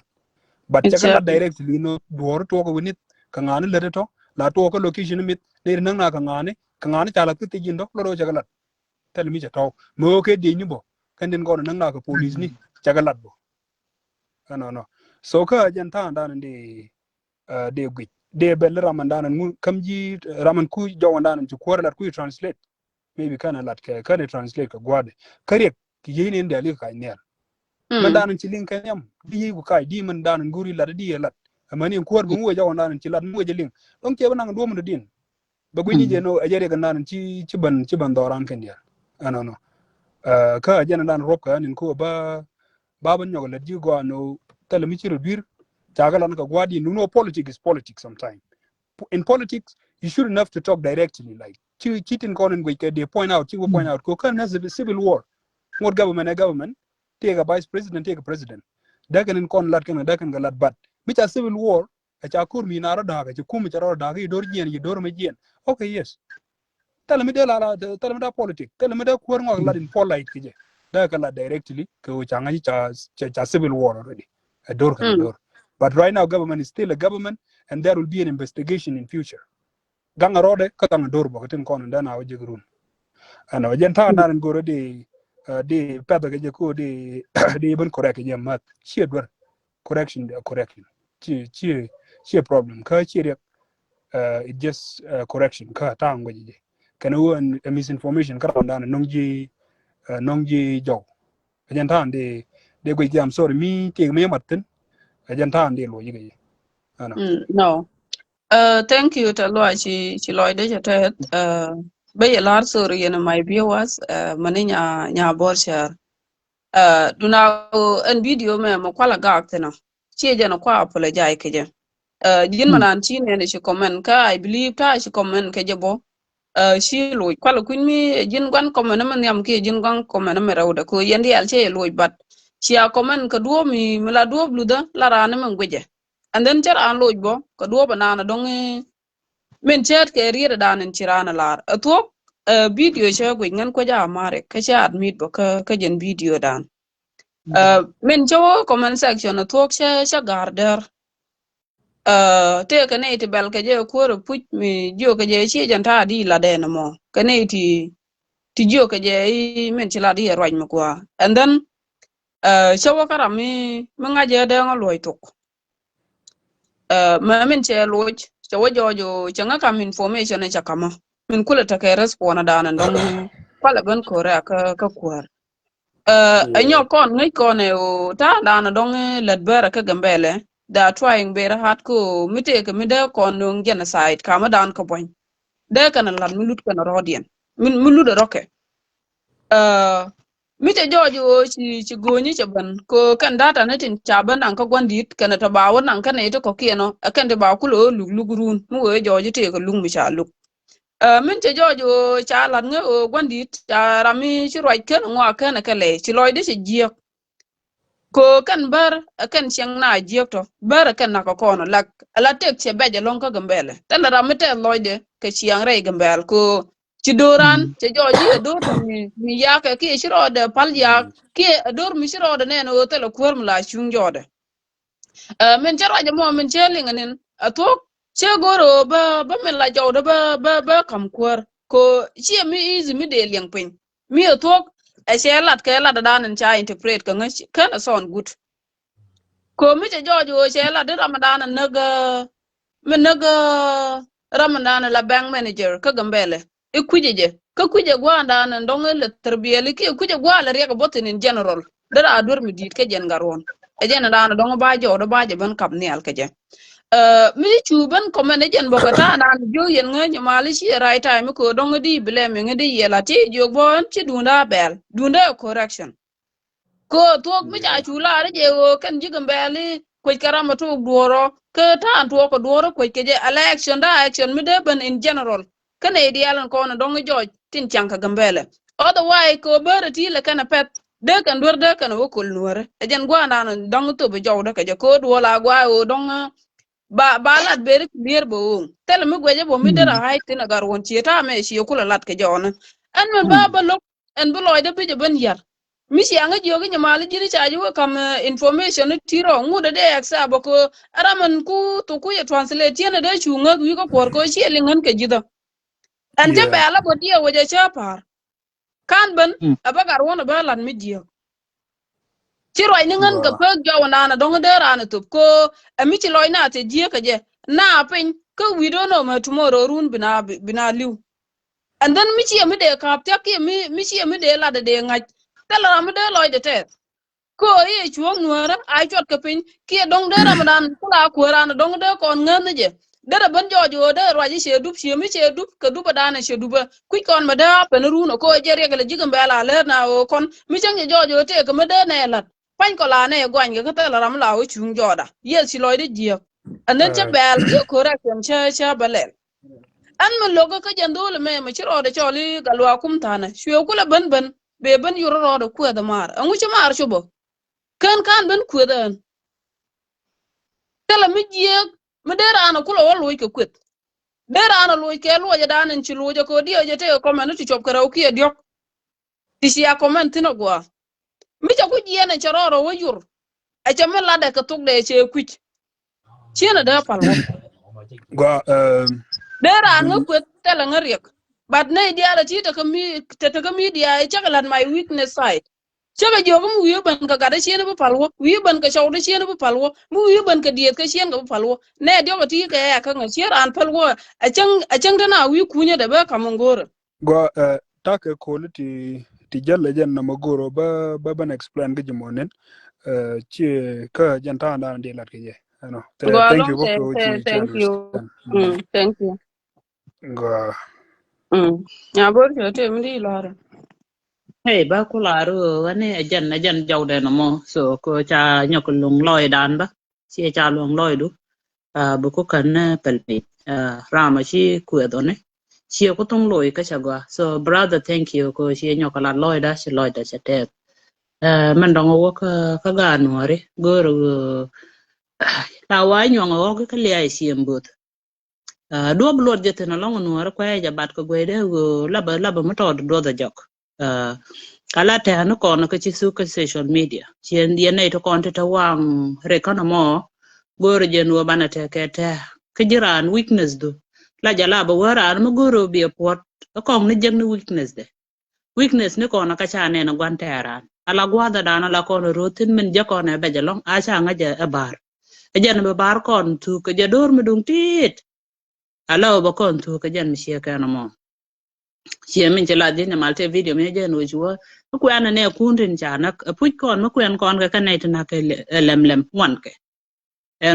but chakala directly no duor to ko winit ka ngane le to la to ko location mit ne nang na ka ngane chala ku ti jindo lo chakala tel mi cha to mo ke de ni bo kan den kon nang na ka police ni chakala bo no so ka jan ta ndan de gwi de bel ramadan mu kamji raman ku jawandan ci ko ku translate maybe kana lat ka translate ka gwade kare ki yene nda le ka ne man dan ci lin kan yam di ku kai di man dan guri lat di lat amani ko war mu jawandan ci lat mu je lin don ke ban do mu din ba gwi ni je no ajere ga nan ci ban doran kan dia no ka ajana dan rob ka nin ko ba ban nyogo la di go no tele mi ci reduire tagalan ka gwadi no politics is politics sometimes in politics you shouldn't have to talk directly like cheating conan we they point out ko kan has a civil war what government take a vice president take a president dagan in kon lat kan dagan galat bat which a civil war a cha kur mi na ra da ga ku mi ra da ga dor jien yi dor me jien okay yes tell me da politics tell me da kur ngok lat in polite kije da ka lat directly ko changa cha civil war already a dor kan dor. But right now, government is still a government, and there will be an investigation in future. Ganga rode katang dorbo katin kon dan awo jigrun. Ano jenta nan goro de peta ke ko de even correct je mat. Chi dwar correction chi problem ka chi it just correction ka ta ngoji je. Kana won misinformation ka dan nongji jo. Jenta de go jam sorry mi te me matin. Ajanta ande lo yige no thank you to lo chi lo de jata be lar sorry in my viewers maninya nya bolshar duna en video me mo kwala ga tena chi je no kwa apologize ke je jin manan chi ne chi comment ka I believe ta chi comment ke je bo chi lo kwala kun mi jin gwan comment man yam ke jin gwan comment me rawda ko yendi al che lo bat chia comment ka duo mi la duo bluda la rana man gweje and then cher an loj bo ka duo banana dong men chat ke rieda danen chirana lar to video che gwe ngan ko ja mare ka cha admit bo ka jen video dan men cho comment section to cha garder te ka ne ti bel ka je ko ro puch mi jo ka je chi jan ta di la den mo ka ne ti jo ka je men chi la di roj mo kwa and then chawa kara mi ngaje de ngaloy tok ma min che loj chawa jojo changa kam information e chakama min kula ta kai respond da nan don kwala ban kore ka kwar anyo kon ngai kon e o ta da na don let bera ka gambele da trying better hard ko mite ka mi da kon no genocide kama dan ko boy de kana lan mi lut kana rodien min lut roke mite jojo ci goni ci ban ko kan data na tin chaban an ka gwandit kana ta bawo nan kana ita ko keno akan da ba kulo lugrun mu we jojo te ko lung mi sha luk min che jojo cha lan nga o gwandi cha rami chi roi ken ngwa ken ka le chi loy de chi jiek ko kan bar kan siang na jiek to bar kan na ko kono lak ala tek che beje lon ka gambele tan rami te loy de ka siang re gambel ko ci doran che joji e dor mi ya ka ki chi ro de pal ya ki dor mi chi ro de ne no te lo kur mla chung jode min che raja mo min che linganin atok che goro ba min la jawda ba kam kur ko chi mi izi mi de liang pin mi atok a che lat ke la da dan cha interpret ka ngi kana son good ko mi che jojo che la de ramadan naga min naga ramadan la bank manager ka gambele e kujeje ka kuje gwanda nan don le tarbiyali ki kuje gwala riya botin in general dara adur mi dit ke jen garon e jen da don ba jo do ba je ban kap ni al ke je mi chu ban ko men jen bokata nan jo yen nga mali shi right time ko don di blame ngadi yela ti jo bon ti dunda bel dunda correction ko tok mi ja chula re je o kan jigam beli ko karama to duoro ke tan to ko duoro ko ke je election da action mi de ban in general kan e dialan ko na dong jo tin chanka gambele otherwise ko berati le kana pet de kan dur de kan wo kul nuore e jen gwa na dong to be jawda ka je ko duola gwa o dong ba lat beri bier bo tel mi gweje bo mi dera hay tin agar won chieta me shi kula lat ke jona an man ba lok en bu loy de be je ban yar mi si anga jogi nyamali jiri chaji wo kam information tiro ngude de aksa boko araman ku to ku ye translate yene de chunga wi ko por ko chi lingan ke jido an je Yeah. bela bo dia wo je chapar kan ban abagar wona balan mi dio chiro ni ngan ka Go. pe gawana na dong de ran to ko ami chi loy na te die ka je na pin ko we don't know ma tomorrow run bina liu and then mi chi mi de ka ta ki mi chi mi de la de ngaj tela mi de loy de te ko ye chuong nuara ai chot ka pin ki dong de ramadan kula ko ran dong de kon ngan je dara ban jojo de raji she dup she mi she dup ka dupa dana she dupa ku kon ma da pen runo ko je regala jigam bela le na o kon mi chang jojo te ka ma de ne lat pan ko la ne gwan ga ta la ram la o chung joda yes si loy de je anen che bel ki correction che balel an man logo ka jandole me ma chiro de choli galwa kum tana shwe kula ban be ban yuro ro de ku da mar an wuce mar shubo kan ban kudan tala mi jiek mi dera ana kula wa loy ke kwet dera ana loy ke lo ya danen ci lo ko dio je te ko man ti chop karaw ki diok ti sia ko man tino gwa mi ta ku jiene charoro wa yur a cha me lade ka tuk de che kwit chiena da palwo Go. dera an Do. kwet tala ngariek but ne dia la ti ta ka mi dia e chakalan my weakness side chaga jogum wiyo ban ka gada chiena bu palwo wiyo ban ka chawda chiena bu palwo mu wiyo ban ka diet ka chiena bu palwo ne dio ka ti ka ya ka nga chiera an palwo a chang dana wi kunya da ba kamongora Go. Take quality ti jalle jen na magoro ban explain ga jimonen. Chi ka janta na de lat ke je. Ano. go Thank along you boko chi chi thank you understand. thank you Go. ya bor cho te mi lara Hey, ba kularu ane ajan jaude no mo so ko cha nyokulung loy dan ba si cha lung loy du bu ko kan pelpe rama chi kuedone si ko tung loy ka chagwa so brother thank you ko si nyokala loy da si loy da chate man dong wo ka ga nuore goro ta wa nyongo wo ka liai si mbut do blot jete na long nuore kwa ja bat ko gwede go laba moto do da jok kala te hanu kono ka ci su ka social media chien dia nei to konte ta wang rekono mo goro je no bana te ke te kijiran weakness do la jala ba wara ma goro bi pot ko ni jeng ni weakness ni kono ka cha ne na gwante aran ala gwada dana la kono rotin min je kono be jalong a cha nga je bar e jen be bar kon tu ka je dor mi dung tit ala ba kon tu ka jen mi she kana mo chị mình chỉ là đi nhà malte video mấy giờ nuôi chúa nó quen anh này cuốn trên chả nó phút con nó quen con cái này thì nó cái lem ngoan cái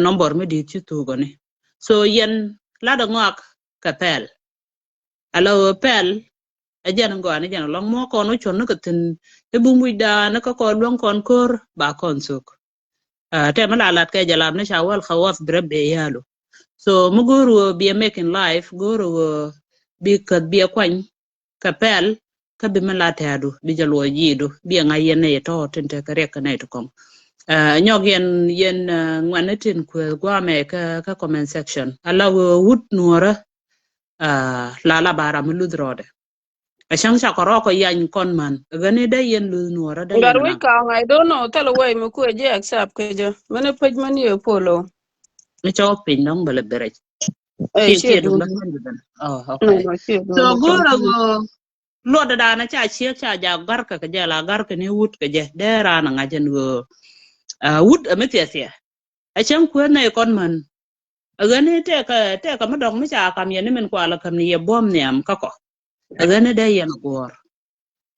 number mới đi chứ tu cái này so yen lá đồng ngọc cái pel alo pel ở giờ nó gọi nó giờ nó long mò con nó chọn nó cái tin cái bung bui đa nó có con luang con cor ba con suk thế mà là cái giờ làm nó sao khawaf drab be yalo so muguru be making life guru bi ka bi kwany ka pel ka bi mala tadu bi jalo yidu bi nga yene to tente ka rek na to kom nyog yen ngwanetin ku gwame ka comment section ala wut nuora la bara muludrode ashang cha koroko yan konman gane da yen lu nuora da yen Garwe lang ka I don't know tell away me ku je accept ke je mene pej mani e polo ni cho pin dong bele bere eh chi she chi dum dun ba ben oh no okay no she so dun go chol go lo da na cha chi cha ja gar ka ja la gar ka ni wut ka je de ra na ngajen go wut ametia acham ku na kon man agane te ka madong mi cha kam yen men kwa la kam ni ye bom ne am ka ko agane de yen gor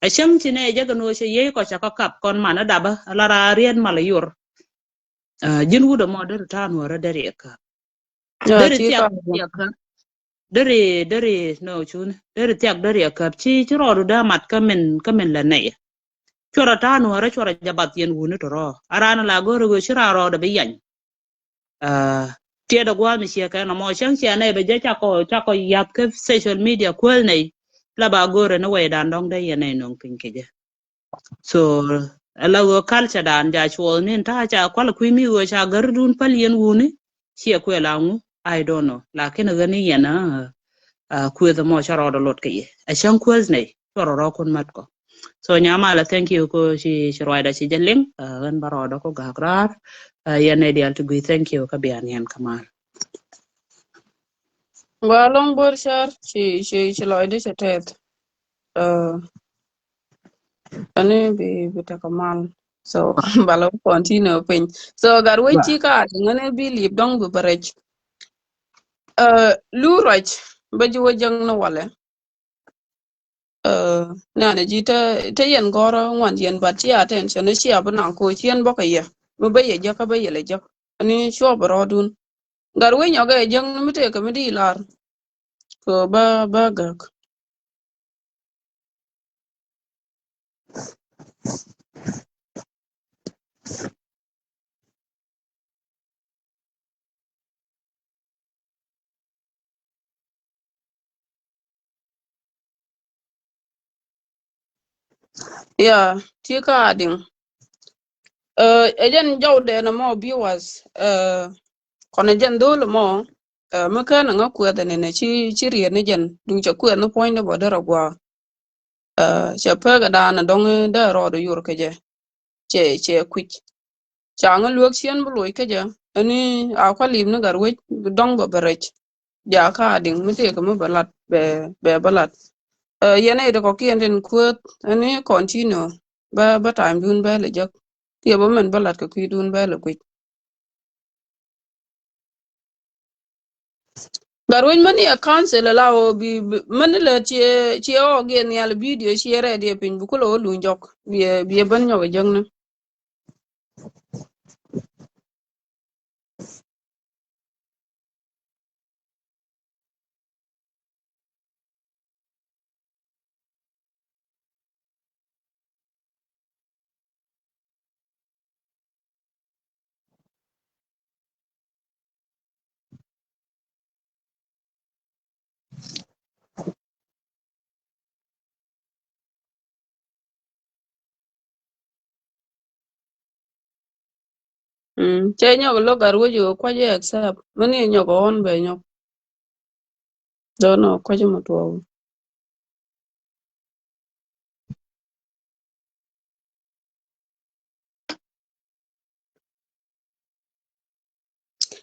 acham ti ne je gano she ye ko cha ka kap kon man da ba la ra rien mal yor jin wuda mo de tan wora de ka ya de ti ka tiak ka de no chun de tiak de ka chi ro da mat ka men la ne chora tan wora chora jabat yen wunu to ro arana la goro go shira ro da be yan tia da gwa mi sia ka na mo chang sia ne be je cha ko yap ke social media kwel nei la ba gore na we dan dong de ye ne nong pin ke je so la go culture dan ja chwol nin ta cha kwal ku mi go cha gar dun pal yen wuni sia kwela ngu I don't know lakin ga ni yana ku da mo cha ro da lot ke ye a chang kwel nei ro ro kun mat ko so nyama la thank you ko shi roida shi jalling gan baro da ko ga grar ya ne dial to be thank you ka bian yan kamal ba long bor shar she loy de she tet uh ani bi ta kamal so balo continue pin so garwe wa ti ka ngane bi lip dong bu barech lu rach ba ji wajang na wale nana ji ta yen goro ngwan yen bat chi attention ne chi abana ko chien boka ye bu ba ye jaka ba ye le jak ani sho baro dun garwe nyoga e jang mi te ka mi di lar ko ba gak ya ti ka ding ejen jawde na mo viewers kono jen dole mo maka na nga kweda ne chi rie ne jen dung cha kweda no point bo dara gwa cha pega da na dong da ro do yur ke je che quick cha nga luok chien bu loy ke je ani a kwa lim na garwe dong bo barech ja ka ding mi te ko mo balat be balat yene de ko kien den kwet ani continue ba time dun ba le jak ye bo men balat ko ki dun ba le quick garwin mani a council la o mani la che o gen yal video che re de pin bu ko lo lu njok bi ban nyaw jang na che nyok lo garwo jo kwa je accept mani nyok on be nyok do no kwa je motwo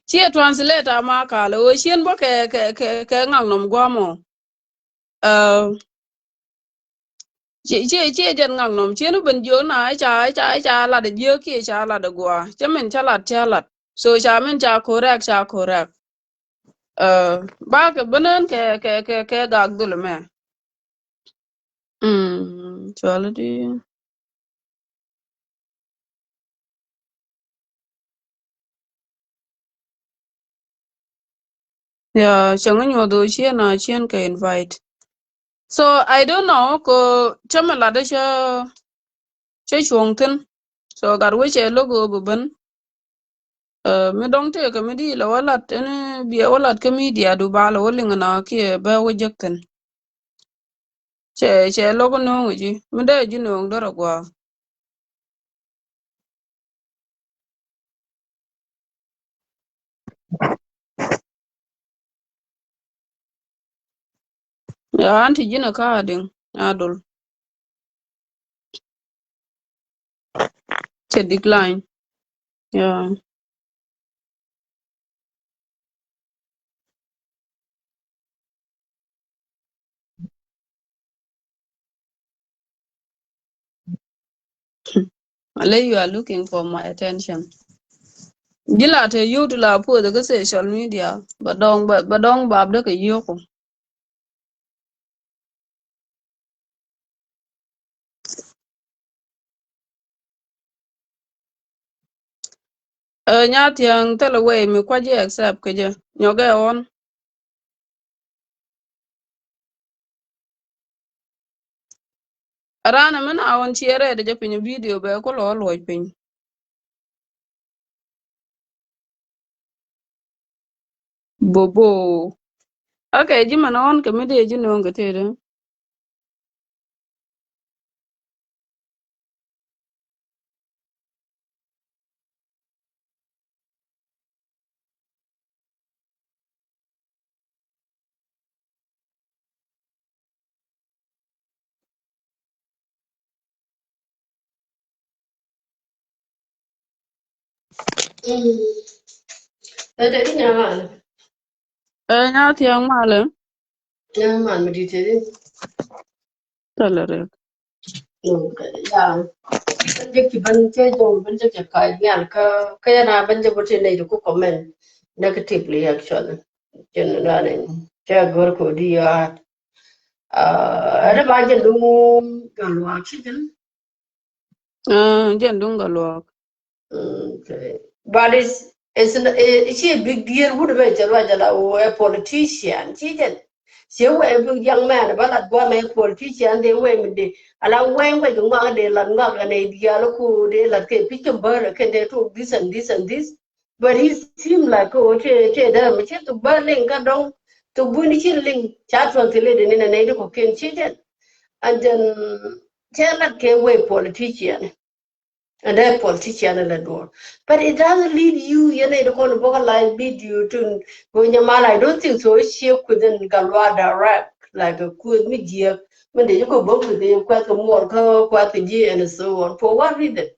che translator ma ka lo chen bo ke ngang nom gwa mo uh che jen ngang nom chen ben jo na cha la de je ki cha la de gwa che men cha lat so cha men cha correct ba ke benen ke gag dul me chwala di ya changu nyodo chien ke invite so I don't know ko chama la de che chuong tin so gar we che logo bu ban mi dong te ka mi di la walat ene bi walat ka media du ba la wali ngana ki ba we jekten che logo no ji mede ji no ndoro gwa ya anti jina ka den adol che decline ya ale you are looking for my attention gila te yutu la po de social media badong bab de ke yoko nya tiang tele we mi kwaje accept ke je nyoge on rana men awon chiere de je pin video be ko lo pin bobo okay ji man on ke mi de ji no ngate Ada ni nyaman, nya tiang male nyaman mediti. tele re Ya, banje ki banje dong banje ki kai nyan ka kaya na banje bote nei ko comment negatively actually. Jen na ne. Ja gor ko dia. Ada banje dum galwa chicken. jen dunga lo Okay. But it's a big deal. Would be a politician. She a young man, but at one a politician, they went the allow when you want they like not an ideology, they like a picture bird, can they do this and this and this. But he seemed like, oh, them, to Berlin, got down to Bunny Chilling, chat from the lady in a native of Ken Chicken. And then tell like a way politician and that politician and that door. But it doesn't lead you, you know, the kind of like lead you to when your man. I don't think so. It's here within Galwa direct, like a good media. When they go book with them, quite a more, quite a year, and so on. For what reason?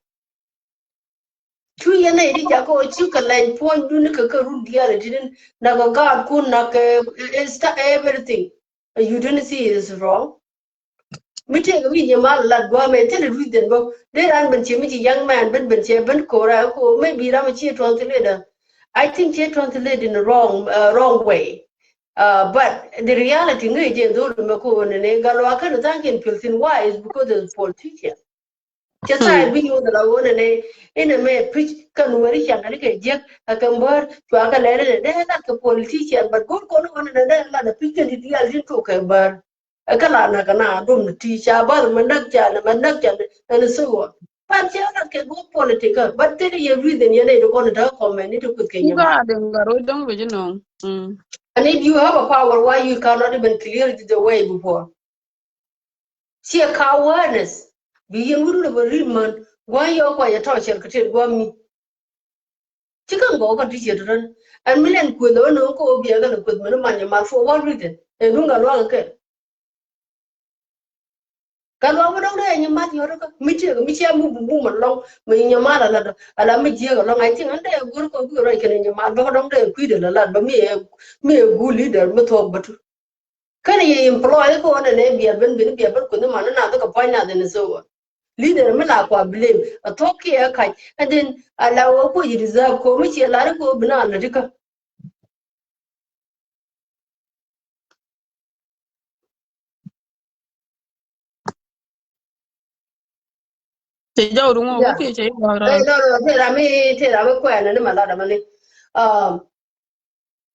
2 years, I did go a chicken line point, do the room, dear, didn't naga guard, could knock everything. You didn't see it is wrong. Me take a video mal la go me tell it with them go they ran ben chimi young man ben ben kora ko maybe ram chi translator. I think she translated in the wrong way. But the reality ngai je do me ko ne galwa kan thanking filthin why is because of politician. Just I be you the one ne in a me preach kan wari changa ne ke je kan bar to aka lere de na ka politician but good ko no ne la the picture di al din to ka bar kala na kana dum ti cha bar manak cha and so on but ya na ke go political but then you reason you need to go to comment to put kenya ma nga den garo dong be no and if you have a power why you cannot even clear it the way before see a awareness be you would have reman why you are quite a torture could go me chicken go on teacher run and million could no go be a gonna put money for one reason and don't go kalau apa dong deh nyemat yoro ka michi mu bumbu malong me nyamala la ala mi je ga long ai tin ande guru ko guru ke nyemat ba dong deh ku de la ba mi gu leader mi to batu kan ye employ ko na ne biya biya ben ko ne mana na ka point na de so leader mi la ko blame a to ke kai and then ala wo ko yi reserve ko mi che la ko bina na dika te jaw du ngo yeah ke che bara no te ra mi ko na ne mala da mali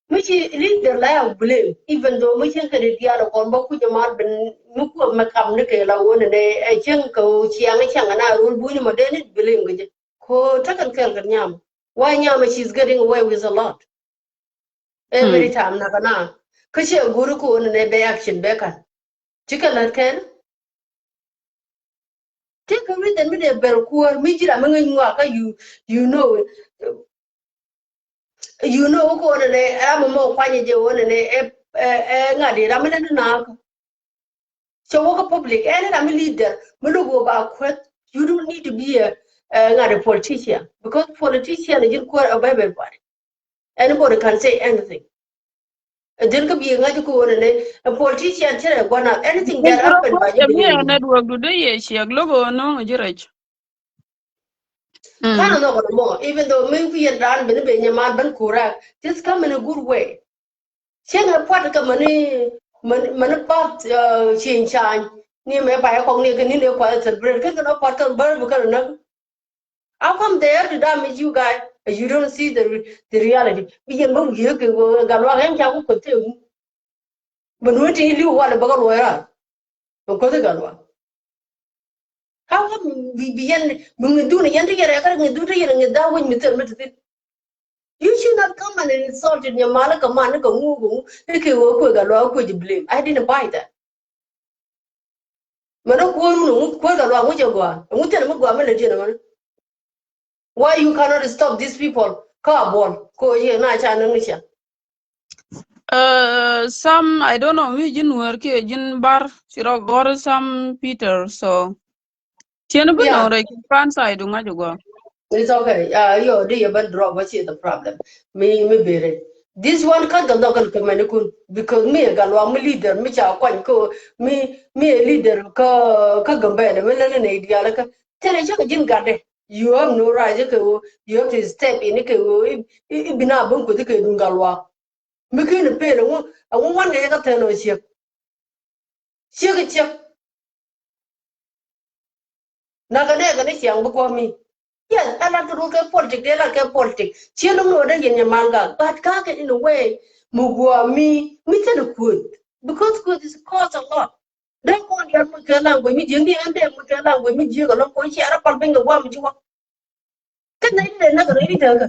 which is the lie of blame, even though we can get the other one, but could you mark when Muku Macam Nickel, one day, a chunko, Chiang Chang, and I will boom and then it blame with it. Ko takan kelgan yam. Why yam she's getting away with a lot every time Nagana. Kashi a guru ko and a bay action becker. Chicken that can. then me de ber kuor mi jira me ngwa ka you know ko ne am mo kwanye je wona ne ngadi ra me na so what public and I'm a leader me go ba kwet you don't need to be a politician because politician is in court of everybody anybody can say anything then could be a politician tell gonna anything that happened by The mere you network do they she logo no jirech. kind of know more even though maybe and done been being a man ban correct just come in a good way Chen a part of money pot change shine near me by a cognitive in the quiet and break a part of bird because how come they have to damage you guys you don't see the reality we can go here can go galwa hem cha ko te but no ti li wa le bagal wa ko te galwa how come we begin mun do ne yanda yara kar ngi do te yara ngi da won mi te you should not come and insult in your malaka man ko ngu ke wo ko galwa ko blame I didn't buy that mana ko ru no ko galwa ngu je gwa ngu te mo gwa me le je na why you cannot stop these people carbon ko ye na cha na ngisha Some I don't know we jin work jin bar siro or some Peter so tiene yeah no re France I do ngajo. it's okay. Yo, do you but drop what's the problem? Me bear this one can't go local commanicun because me a galwa me leader, me cha kwan ko me a leader ka gambele, me let an idea like tell a jin gade. You have no right, you have to step in it be not bunko the dungalwa. Me can pay I want one day I got 10 or ship. Ship. Naganega, this young book me. Yes, I like to look at politics. They like at politics. Children know that in your manga, but kaka in a way, Mugua me tell the good because good is cost a lot. Then go your Mukala with me, Jindy, and then Mukala with me, Jiggle, no point, share up and bring a woman to work. Can I never really tell her?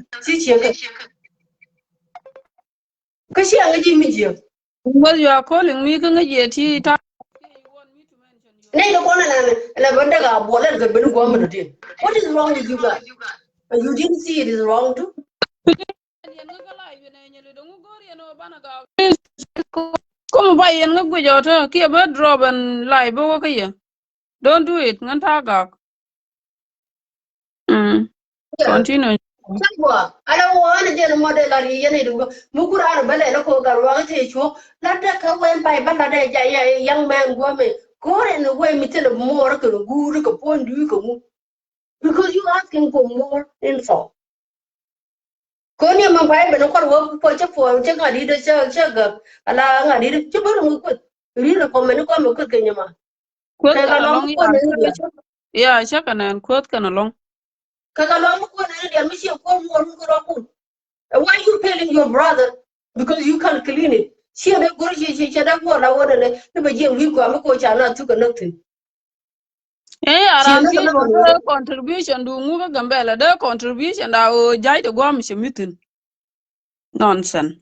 Because she ain't Jimmy Jim. Well, you are calling me can get tea. Nay, the one and Lavanda, Bola, the Benu Woman. What is wrong with you guys? You didn't see it is wrong too? Come by and look with your turn, keep a drop and lie, but okay. Don't do it, Nantaga. Yeah. Continue. I don't want to get a model like you. Mukura, Beleko, Garwati, let that went by Bangladesh, young man, woman. Go in the way, me tell him more, good, upon you, because you asking for more info. Konya mampai ben ko wo po che po che ga di de che ga ala ga di che bo mu ko ri na ko men ko mu ko kenya ma Quote ka can ga lo mu along, ko ne dia yeah, check and quote can along. ka ga lo mu ko ne dia mi che ko mu ru ko ro ku why you telling your brother because you can clean it she ne go che da ko la wo ne ne ba je wi ko mu ko cha na tu ka na tin she Around ne ka here, na ko the contribution do move a gambella, the contribution that will jai the guam meeting. Nonsense.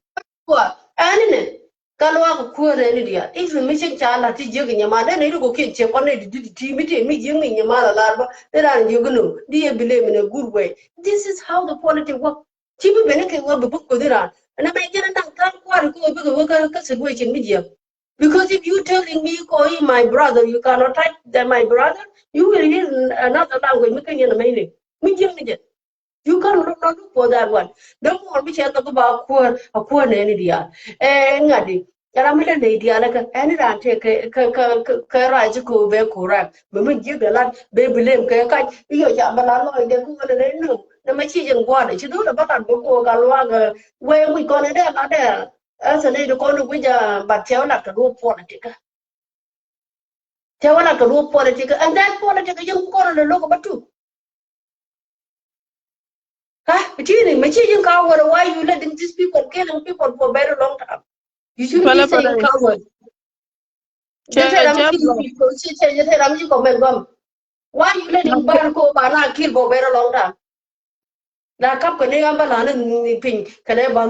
ko ani ne ka lo ko ko ne dia if mi che cha la ti je ga ma ne ko ke che ko ne di ti mi te mi je mi ma la ba ne ra je go no di e believe in a good way this is how the politics work ti bi bene ke wo bu ko dira na me je na kan ko ko bu ko ka se go che mi je because if you telling me ko my brother you cannot touch that my brother you will use another language mi kan yana mai ne mi je you can look not look for that one. Don't want me to talk about poor idea. Ngadi. Yara mi le idea like any ran take ka right ko be correct. Me me give the land be blame ka yo ya bala lo de ku ne no. Na ma chi jeng kwa de chi do ba tan ko ga lo ga we we ko ne de la de. As a lady ko no ja but tell la ka do politic. Tell la ka do politic and that politic you ko no lo ko batu. Huh? Why you letting these people killing people for a very long time? You shouldn't be saying Pala. coward. Why you letting Barco Bana kill for a very long time? Now come can I am pink, can I bang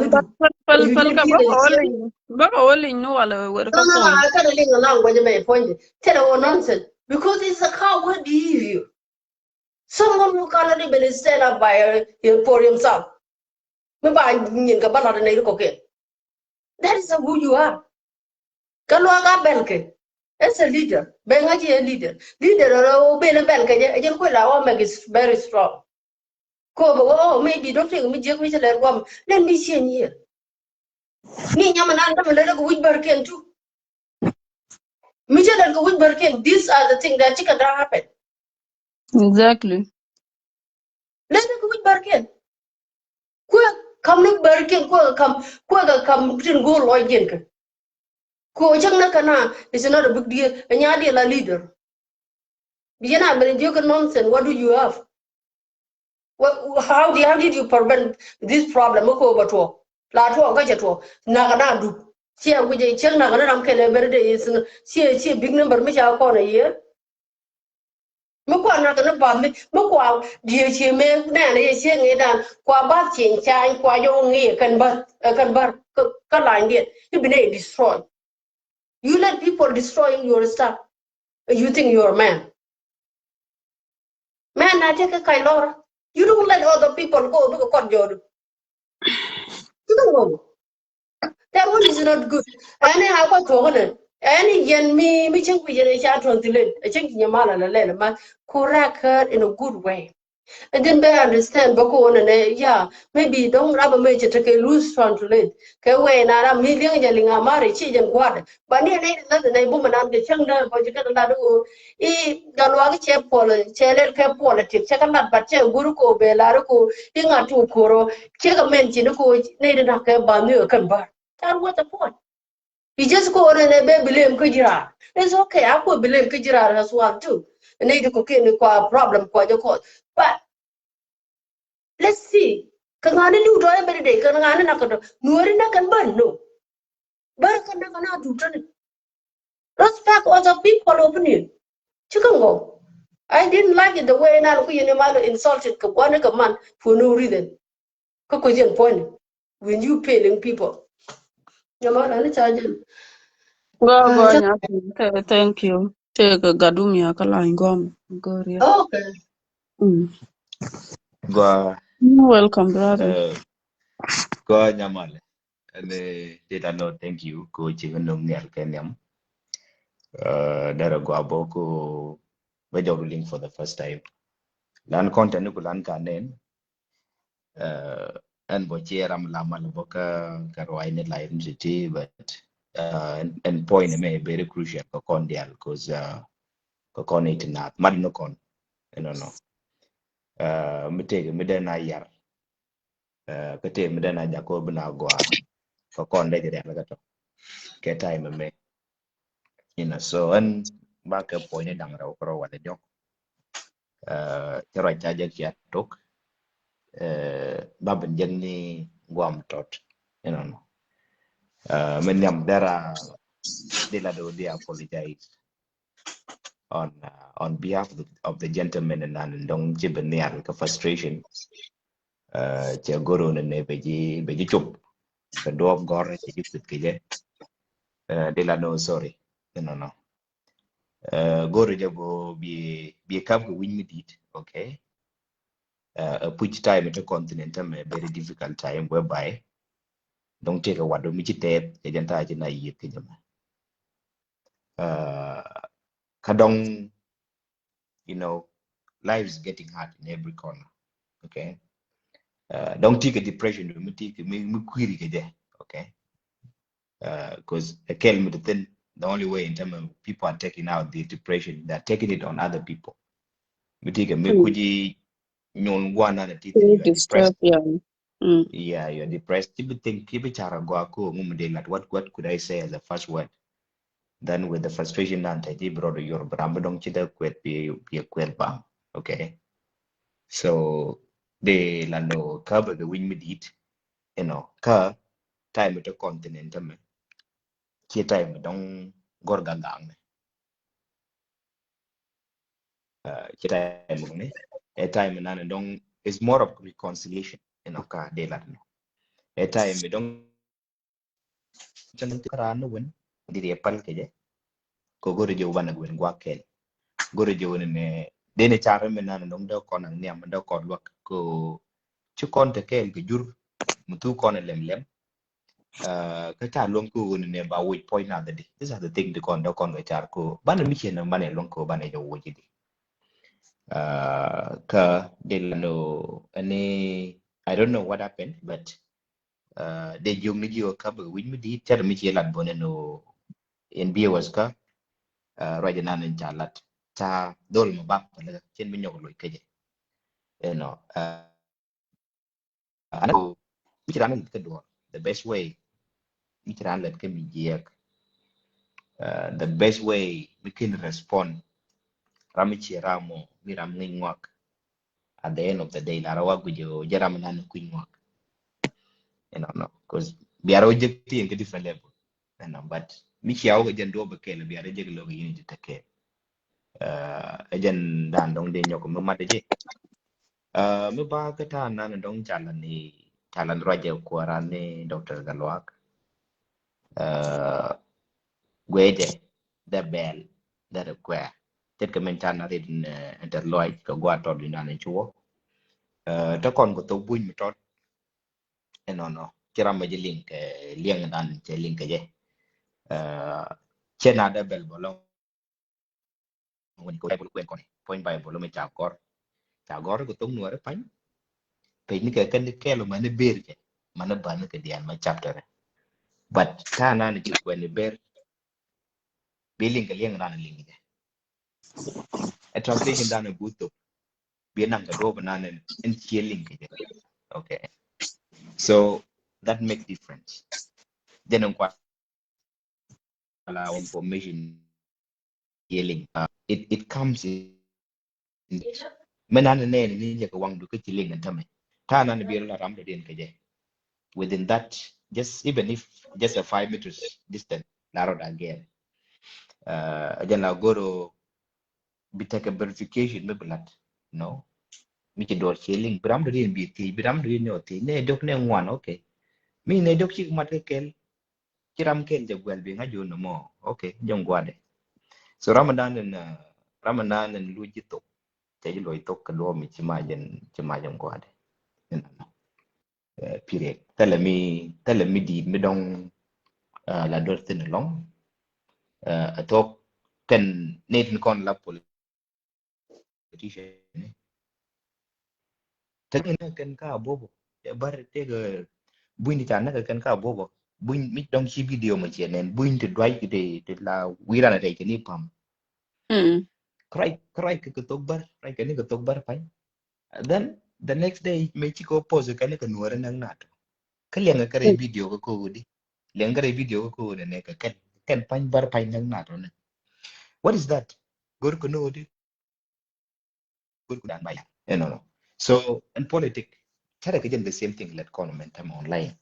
you didn't kill it? Baka wali no wala No, werka no, no, point. I can't link along with my point. Tell her nonsense. Because it's a coward behavior. Someone who cannot even stand up for himself. That is who you are. Kalwaga Belke. As a leader. Bengaji a leader. Leader or Ben Belke, Ajanquila is very strong. Oh, maybe don't think me, Jim, let me see in here. Me, Yaman, and let go with Burken too. Mitchell and go with Burken. These are the things that can happen. Exactly. Let it go with Burken. Come look Burken, come to go Lloyd. Ko chang kana is not a big deal. And you're a leader. Yana, but you can nonsense. What do you have? How did you prevent this problem? Moko over to La to gaja to Nagana do. See, with a chill Nagana every day is see a big number which I'll call a year. Moko not gonna bomb me. Moko, dear she may nanny saying it and qua bath chain, chine, qua young ear can but line it. You've been destroyed. You let people destroying your stuff. You think you're a man. Man, I take a kind of. You don't let other people go to a you don't go. That one is not good. Any how got to it. Any yen me check with a chat on the lid. I check your man and a letter, man. Correct her in a good way. And then they understand Bako and yeah, maybe don't rub a major take a loose translate. Kaway and a million yelling a marriage and water. But near the name woman and the changa, but you got a lot of Galwag check politics, check a lot, but check Guruko, Belaroko, Inga to Koro, check a mention of needed a banu can bar. That was the point. You just go on and a baby blame Kujira. It's okay, I could blame Kujira as well too. And need to cook in the problem quite a court. But let's see. Kangana new to every day, Kangana Nakato, Nurina can burn, no. Barakana do turn it. Respect other people opinion. Chikango. I didn't like it the way now we insulted Kawana man for no reason. Kokojan point. When you paying people. Yamana and charging. Go, yeah. Thank you. Take a gadumia kala go here. Okay. Gua Welcome, brother. gua nyamal. And data no thank you ko chicken no nyal kenyam. Dara gua boko wejo link for the first time. Lan content ko lan kanen. And bo cheram lama boka karwai ne la university but and point me very crucial ko condial because ko con it not mad no con. I don't know. Mitege midena yar. Kete midena jako bina gua. For con de jere na to ke time me so and back up point dang ra ko wa de jok chero cha je kia tok baben jen ni guam tot men yam dara de la do they apologize on behalf of the gentleman and dong jiben ne ka frustration che goro ne beji chup ka do gor che jip ke je de la no sorry no go go be come win me did okay which time at a continent a very difficult time whereby don't take a word of which tape agent na yit kadong life is getting hard in every corner okay don't take a depression to me query okay because a kelm the only way in terms of people are taking out the depression, they're taking it on other people. We take a mekuji nyon one and you are depressed. Yeah, you're depressed. People think people what could I say as a first word? Then with the frustration and I brought your brambadong chida quit be a quit bang. Okay. So they lando cover the wing with it, car time at a continent time don't gorga gang. A time and don't is more of reconciliation car de la a time we don't run when did a pal ke ko go to wana gwen gwakel go to ne dene chare men nan dong do kon ne am do kon lok ko chu kon te kel ke jur mutu kon lem ka cha long ko ne ba wait point na de this are the thing de kon do kon ga char ko ban mi chen ban ne long ko ban ne jo wo ji ka de no any I don't know what happened but de jung ni jo ka ba win mi di char mi che lat bonen no en bi was ka raja nan en chalat cha dol mo bak la chen mi nyok loy keje no ano mi chiran ke do the best way mi chiran let ke mi jek the best way we can respond rami chiramo mi ram ngi ngwak at the end of the day la rawa gujo jaram nan ku ngwak no because biaro jek ti en ke different level but mi chiaw ga jando ba ke le biaro jek lo ga yini take ajan dan dong de nyok mo made je mi ba ka ta nan dong chalan raja ko rane dr galwak gwede the bell the require tet ka men chan rin inter loy ka gwa to di nan chuo ta kon ko to buñ mi tot no kiram ma ji link lieng dan che link je chena da bel bolo woni ko bel kwen kon point by bolo me cha gor ko tung nuore pan pe ni ka kan ke lo mane ber je mana ban ka dian ma chapter but ta na ni ko ni ber be link lieng dan link je a translation dan buto be nan ga do banan en che link je okay so that make difference then allow information healing it comes in menan ne ni je ko wang du ke chilling and tame ta nan bi la ram de den ke je within that just even if just a 5 meters distance la road again again la goro bi take a verification me blood no mi ci door chilling bram de den bi ti bram de no ti ne dok ne ngwan okay mi ne dok ci mat ke kel ci ram kel je gwel bi nga jo no mo okay jong gwade so ramadan en lu jito te lo ito ka lo mi ci majen gwade period tele mi di mi dong la dor tin long to kan net kon la politician te kan ka bobo bar te ga buin di tan kan ka bobo buin mi dong ci video ma ci nen buin te dwai de la wira na te ni pam cry ke to bar cry ke ni ke to bar pai then the next day me ci ko pose ka ne ka nuore nang nato ka lenga kare video ko di lenga kare video ko ne ka kan pan bar pai nang nato ne what is that gor ko no di gor ko dan bai no so in politics tara ka the same thing let kon momentum online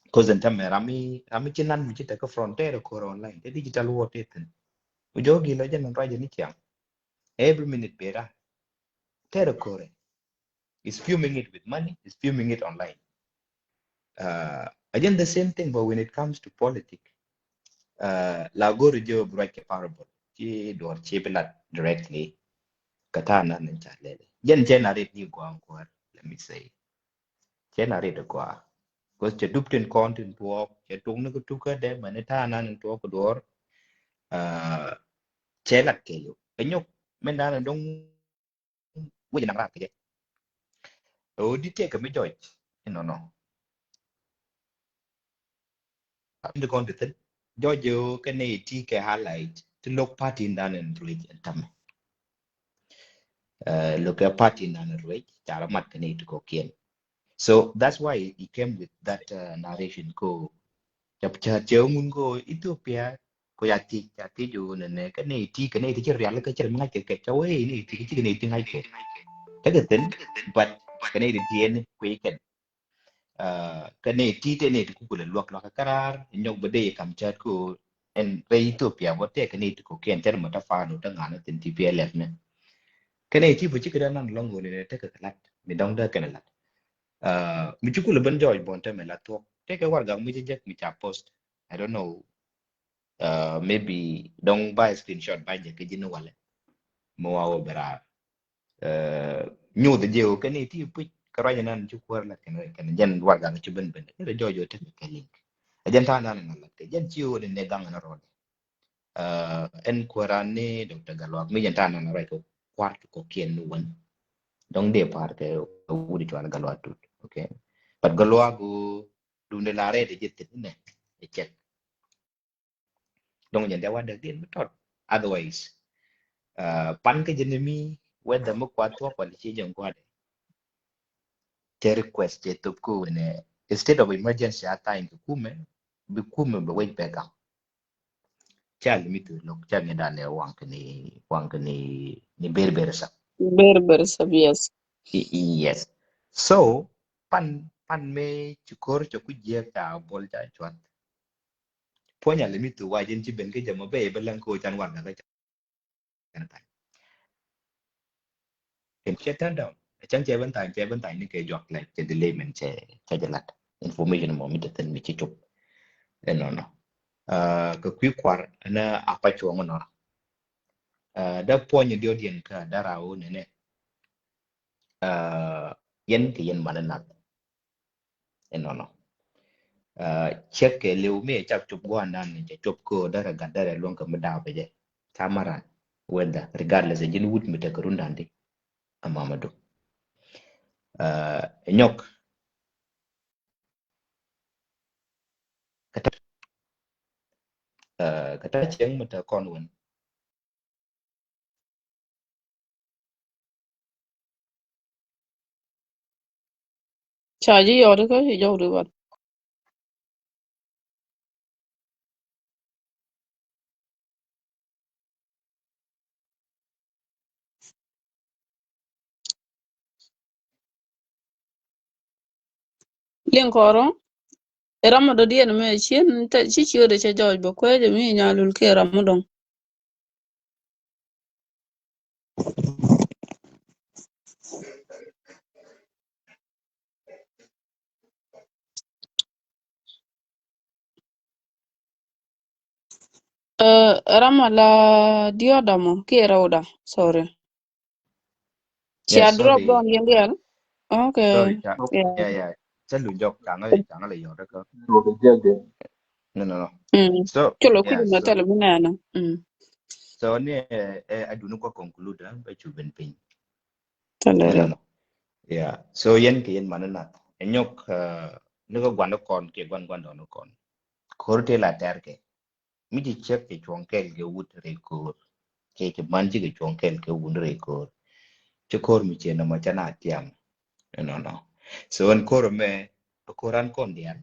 because in time rami chinan mi chita ka frontier ko online the digital world eten ujogi lo jan raja ni chang every minute bera tera kore is fuming it with money is fuming it online again the same thing but when it comes to politics la goro jo break parable ki dor chepelat directly katana nan chalele jen generate ni gwangwar let me say generate kwa because the dupten content work the tung no tuka de maneta nan to ko dor chelat ke yo penyok menda dong wo jina ra ke o di te ka mi doj no in the content jojo ka ne ti ke highlight to look party dan en rich tam look a party dan rich chara mat ka ne to ko kien so that's why he came with that narration ko chap cha cheungun ko Ethiopia ko ya ti ju ne ka ne ti ti real ka cher ma ke chawe ni ti ne ti ngai ke ta ga tin but ka ne ti en ku iken ka ne ti te ne ku le lok la ka karar nyok bede kam chat ko en re Ethiopia bo te ka ne ko ken ter ma ta fa no ta ngana tin ti PLF ne ka ne ti bu chi ka nan long ne te ka lat mi dong da ka lat mi chu ku le ban joy bon te me la to te ka war ga mi je mi cha post I don't know maybe don't buy a screenshot by the kajin wale mo wa bera nyu de jeo cái này thì pi cái rồi nan chu kwar là cái jan war ga chu ben cái jojo te cái link jan ta nan nan cái jan chiu de ne gang na ro en kwarane dr galwak mi jan ta nan ra ko kwar ko kien nu wan dong de par ke wudi chwan galwak tut okay but galwak go dunde la re de jet ne e check dong jan da wa de din tot otherwise pan cái jenemi whether mo kwa to kwa chi jang kwa the request je to ku ne instead of emergency time bi kume be wait back up chal mi to lok chal ne dane wang ni berber sa Berber sabias. yes so pan me chukor choku je ta bol ja chwan ponya le mi to wa jen chi ben ke jamo be belan ko chan wan ga chan ta em chetan down chẳng che bên tay ni ke jok le che delay men che jalat information mo mi ten mi chi chup no no ka kwi kwar na apa chuang no da ponya dio dien ka darao ne yen ki yen mananat no no check ke liu me chap chup gwan nan ni chup ko dara ga dara lon ka madaw be je tamaran whether regardless jin wut mi te ko rundandi amamadu nyok kata kata cheng mata kon won Chaji yore ka shi jawri wat. Lin koro. Ramadan dia me chin ta chi chi de cha jawj ba ko de mi nyalul ke Ramadan. Ramala diodamo ke rawda. Sorry. She yeah a drop sorry down yengel. sorry Okay. cha Yeah. yeah cha lu jok chang ale yo da ko Okay. no no no Mm. so Chulo yeah kudu na tele binana. so ne adu no ko conclude ba chu ben pin no Tele. no yeah so yen ke yen manana nyok no ko gwan kon ke gwan do no kon korte la terke mi di check ke chonkel ke wut re ko ke manji ke chonkel ke wun re ko che kor mi che na ma chana tiam no no so en kor me koran kon dian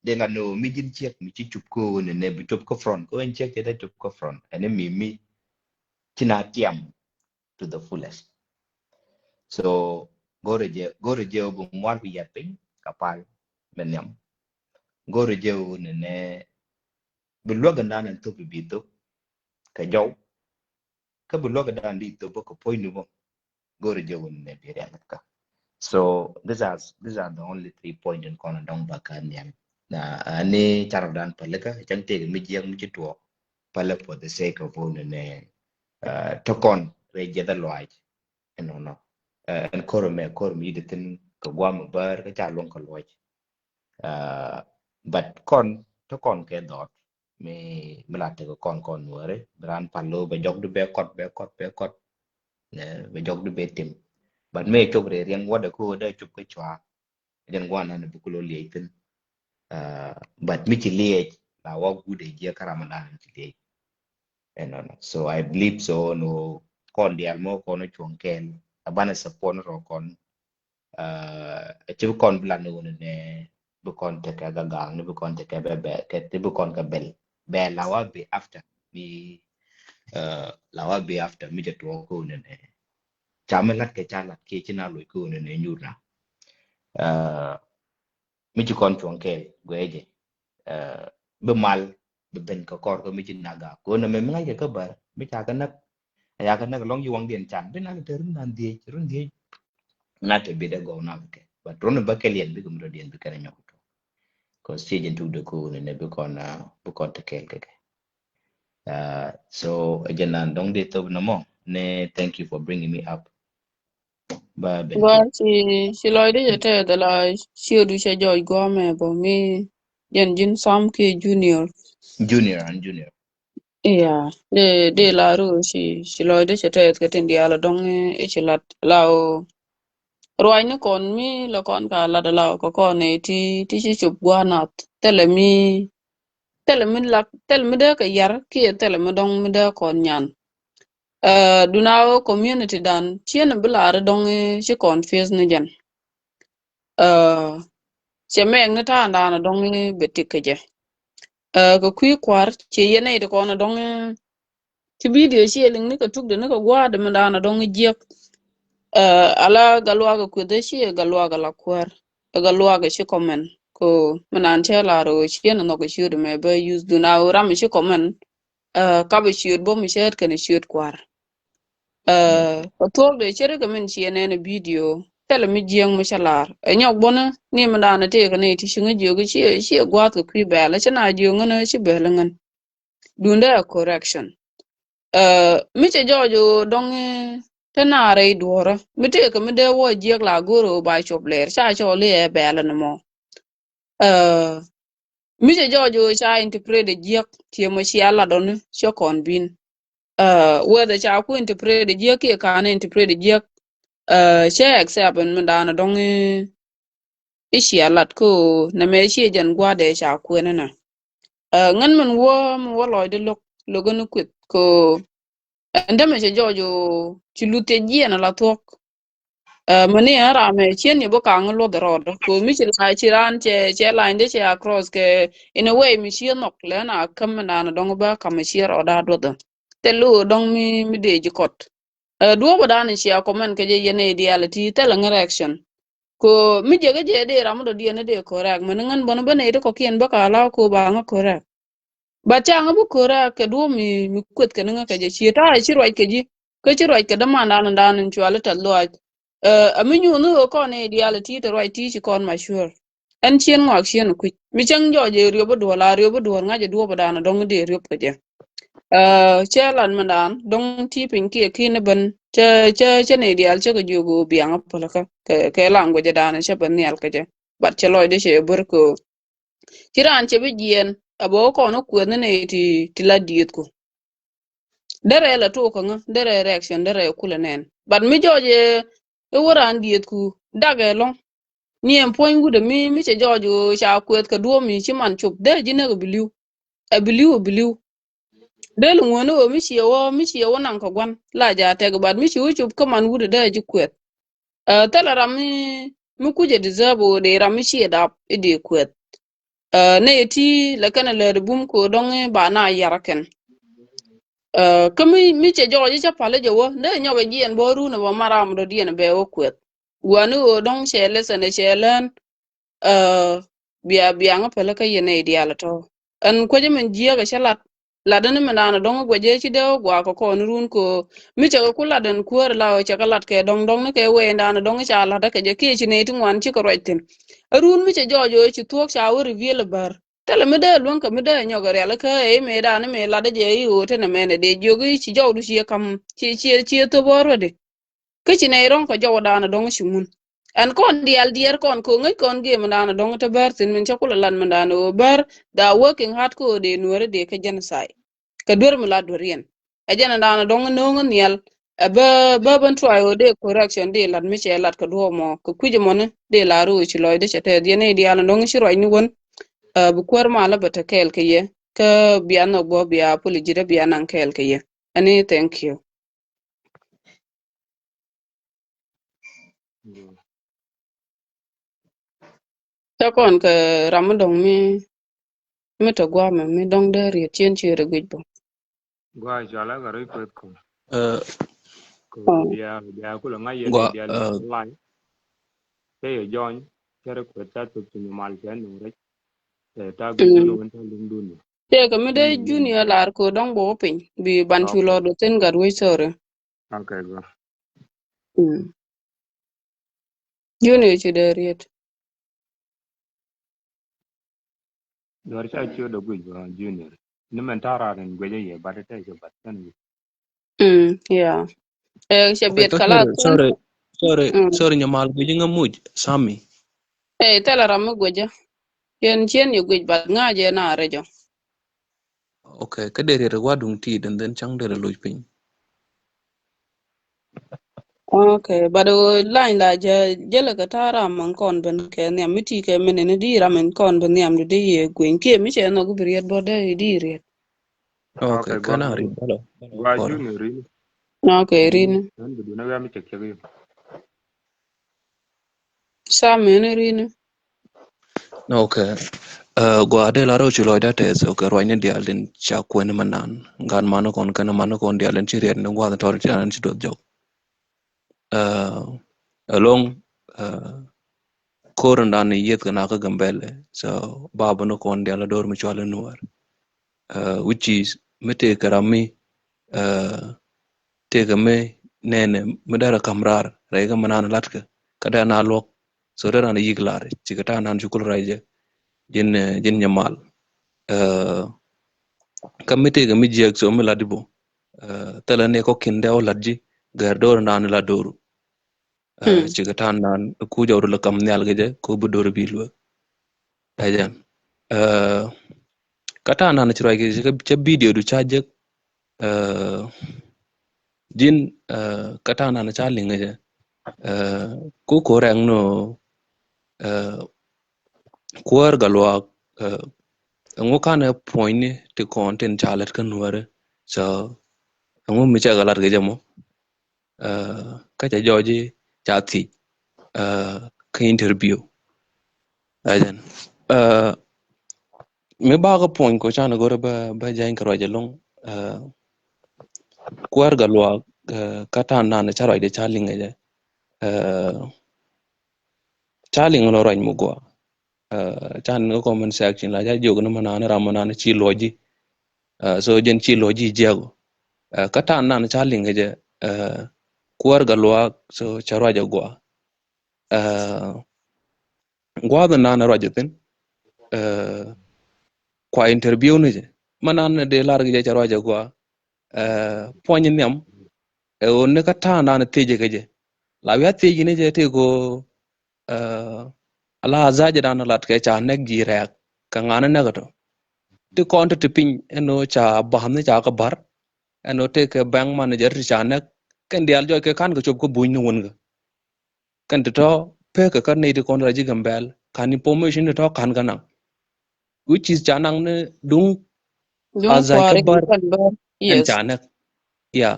de la no mi din check mi chi chup ko ne bi chup ko front ko en check ke da chup ko front ene mi china tiam to the fullest so gore je bu mwar bi yapin kapal menyam gore je ne bi loga nan to bi to ka jaw ka bi loga dan di to ko point mo gore je ne bi ka so these are the only 3 points in kono dong bakan yan na ani chardan palaka chante mi jeng mi to pala for the sake of one ne to kon re je da loaj no no en kor mi ditin ko gwam bar ka cha lon ko loaj but kon to kon ke dot mi mlate ko kon wore bran pallo be jog du be kot ne be jog du be tim but me chogre riang wada ko da chup ke chwa den gwana ne bukulo liitin but mi ci liej la wa gude je karamana ci liej no no so I believe so no kon dial mo kono chonkel abana sapon ro kon ci kon blan no ne bu kon te ka gang ne bu kon te ka be ke te bu kon ka bel la wa be after mi la wa be after mi je to ko ne chamelat ke chalat ke china lo ko ne nyura mi ci kon chonkel gweje be mal be ben ko kor ko mi chin naga ko na me ngai ka bar mi ta ka nak ya ka nak long yuang dien chan be na te run die na te be de go na ke but ron ba ke lien be gum ro dien be ka nyok to ko si jen tu de ko ne be kon na be kon te kel ke so ajen nan dong de to no mo Ne, thank you for bringing me up. Ba ben Well, ping. she loy de jete de la she du she joy go me bo mi yen jin sam ki junior. Junior and junior. Yeah, de la ru she loy de jete ke tin dia la dong e she lat lao roi ne kon mi la kon ka la de lao ko kon e ti she chup gwa nat tele mi de ka yar ki tele mi dong mi de kon nyan. Dunao community dan chien bila dong she confuse ni jan. Che meng ni ta anda na dong beti keje. Ko kui kwar che yene de kono dong ti video she ling ni ka tuk de ni ka gwa de manda na dong jiek. Ala galwa ga kwede she galwa ga la kwar. Galwa ga she komen ko manan che la ro chien no ko shude me be use dunao ram she komen. Ka be shoot bo mi shet kan shoot kwar. Patok de chere ka min chiene ne video tele mi jieng mo shalar nyok bona ni manda na te ka ne ti shinga jogo chi gwat ko kwi bela chana jongo na chi bela ngan dunda correction mi che jojo dong tenare duora mi te ka mi de wo jiek la goro ba chop ler cha cho le e bela no mo uh mi che jojo cha interpret de jiek tie mo chi ala don cho kon bin whether cha ku interpret de jiek ke ka ne interpret de jiek she accept men dana dong ishi alat ko na me shi jan gwa de sha ku na ngan man wo lo de lo gonu kwit ko anda me she jojo chulute ji na la tok mani ara me chen ni bo ka nglo de rod ko mi chi la chi ran che line de che across ke in a way mi shi nok le na kam na na dong ba kam shi ro da do de te lu dong mi de ji kot duo bo dan shi a comment ke je yene ideality te la action ko mi jege je de ram do diene de korak man ngan bono bane de ko kien baka la ko ba nga korak ba cha nga bu korak ke do mi kwet ke nga ke je chi ta chi roi ke ji ke chi roi ke da man dan dan chu ala ta lo ami nyu no ko ne reality to roi ti chi kon ma sure en chien ngwa chien ku mi chang jo je ryo bo do la ryo bo do nga je do bo dan dong de ryo ke je che lan man dan dong ti pin ki ne ban che ne dial che ko jogo biang apolaka ke lango je dana che ban nial ke je bat che loy de che bur ko tiran che bi jien abo ko no ku ne ti la diet ko dere la to ko nga dere reaction dere kula nen bat mi joje e woran diet ku dage long ni en point gude mi che jojo cha ku ka duo mi chi man chup de jine ko biliu del ngono wo mi chi wo nan ko gwan la ja te ko bat mi chi chup ko man gude de ji kwet tala mi kuje deserve de ram mi chi da ide kwet ne ti la kana le bum ko don ba na yaraken kami mi che joji cha pale jowo ne nyobe jien boru no maram do dien be o kwet wanu o don chele sene chelen bia nga pele ka yene ideal to an ko je men jia ga shalat ladan men ana don go je chi de gwa ko nurun ko mi che ko ladan kuor la o che ka lat ke dong ne ke we ndana dong cha la da ke je ki chi ne ti ngwan chi ko roitin arun mi che jojo chi tuok cha wo reveal bar tele mi de lon ka mi de nyogore la ka e me da ne me la de je yi o te ne me ne de jogi chi jodu chi kam chi to boro de ke chi ne ron ko jowo dana dong chi mun an kon dial dier kon ko ngai kon ge mandana dong te ber tin min chakula lan mandana o ber da working hard ko de nuore de ke jan sai ka dur mi la durien a jana dana dong no ngnial ba ban try o de correction de lat mi che lat ko do mo ko kuje mo ne de la ru chi loy de chete de ne dial dong chi roi ni won bu kwar ma la bata kel ke ye ka bian no go bia puli jire bian an kel ke ye ani thank you ta kon ka ramadong mi to gwa mi dong de ri chen chi re gui bo Gua jala ga roi pet Uh, ko oh dia ku la ngai ne gua dia li online te yo join kere ko ta to tu mal jan no re ta gu du no ta lung du ni te ka mi de yin yin junior lar ko dong bo pin bi ban chu lo okay do ten gar wi sore okay go junior chi de riet dor cha chu do gu junior ni men ta ra ren gwe ye ba ta ke ba tan Yeah. Okay, Shabiet ka kala kun. sorry nyamal gu jinga muj Sami. Tela ramu gweja. Chen yu gwej bat ngaje na rejo. Okay, ka dere re wadung ti and then chang dere loj pin. Okay, but line la jela ka tara man kon ben ke ne miti ke mene ne di ramen kon ben yam de ye gwen ke mi che no gu briet bode di riet. Okay, Okay, kana ri balo gwa kora. junior rin. Okay, rin. Nan du na ga mi check check. Sa mene rin. Okay. Go ade la ro chulo da te so ka roine dial din cha kwen manan. Gan mano kon kana mano kon dial din chiriet no gwa tor chan chi do jok. Along koran dan yet kana ka gambele. So baba no kon dial dor mi chwala nuar. Which is mete karami tega me nene medara kamrar rega manan latka kada na lok so dara na yiglar chigata nan chukul raije jin nyamal kamite ga mijek so mi ladibo tala ne ko kinde o ladji gardor nan la doru chigata nan ku jawru la kam nyal geje ko bu doru bilwa ajan kata nan chira ge che video du chaje jin kata nan cha lingeje ku korang no kuar galwa ngo kana point te content chalat kan ware so ngo mi cha galar ge jamo ka cha joji cha thi ka interview ajan me ba ga point ko chana gore ba jain karo jalong kuar galwa kata na na charo de chaling ge chaling no ran mu go chan ngo comment section la ja jogo no manana ramana na chi loji so jen chi loji jago kata na na chaling ge kuar galwa so charo ja go gwada na na rajatin kwa interview ne je manan de lar ge charo ja go poñ nyam o ne kata na na teje ge je la ya teje ne je te go ala zaje dan lat ke cha nek ji rek ka ngana ne gato te konta te pin eno cha bahne cha ka bar eno te ke bank manager cha nek ken dial jo ke kan ko chob ko buñ no won ga kan to pe ka ne de kon raji gambel kan information to kan kana which is chanang ne dung Dung azai ka kware bar kan ba. en Yes. cha nek ya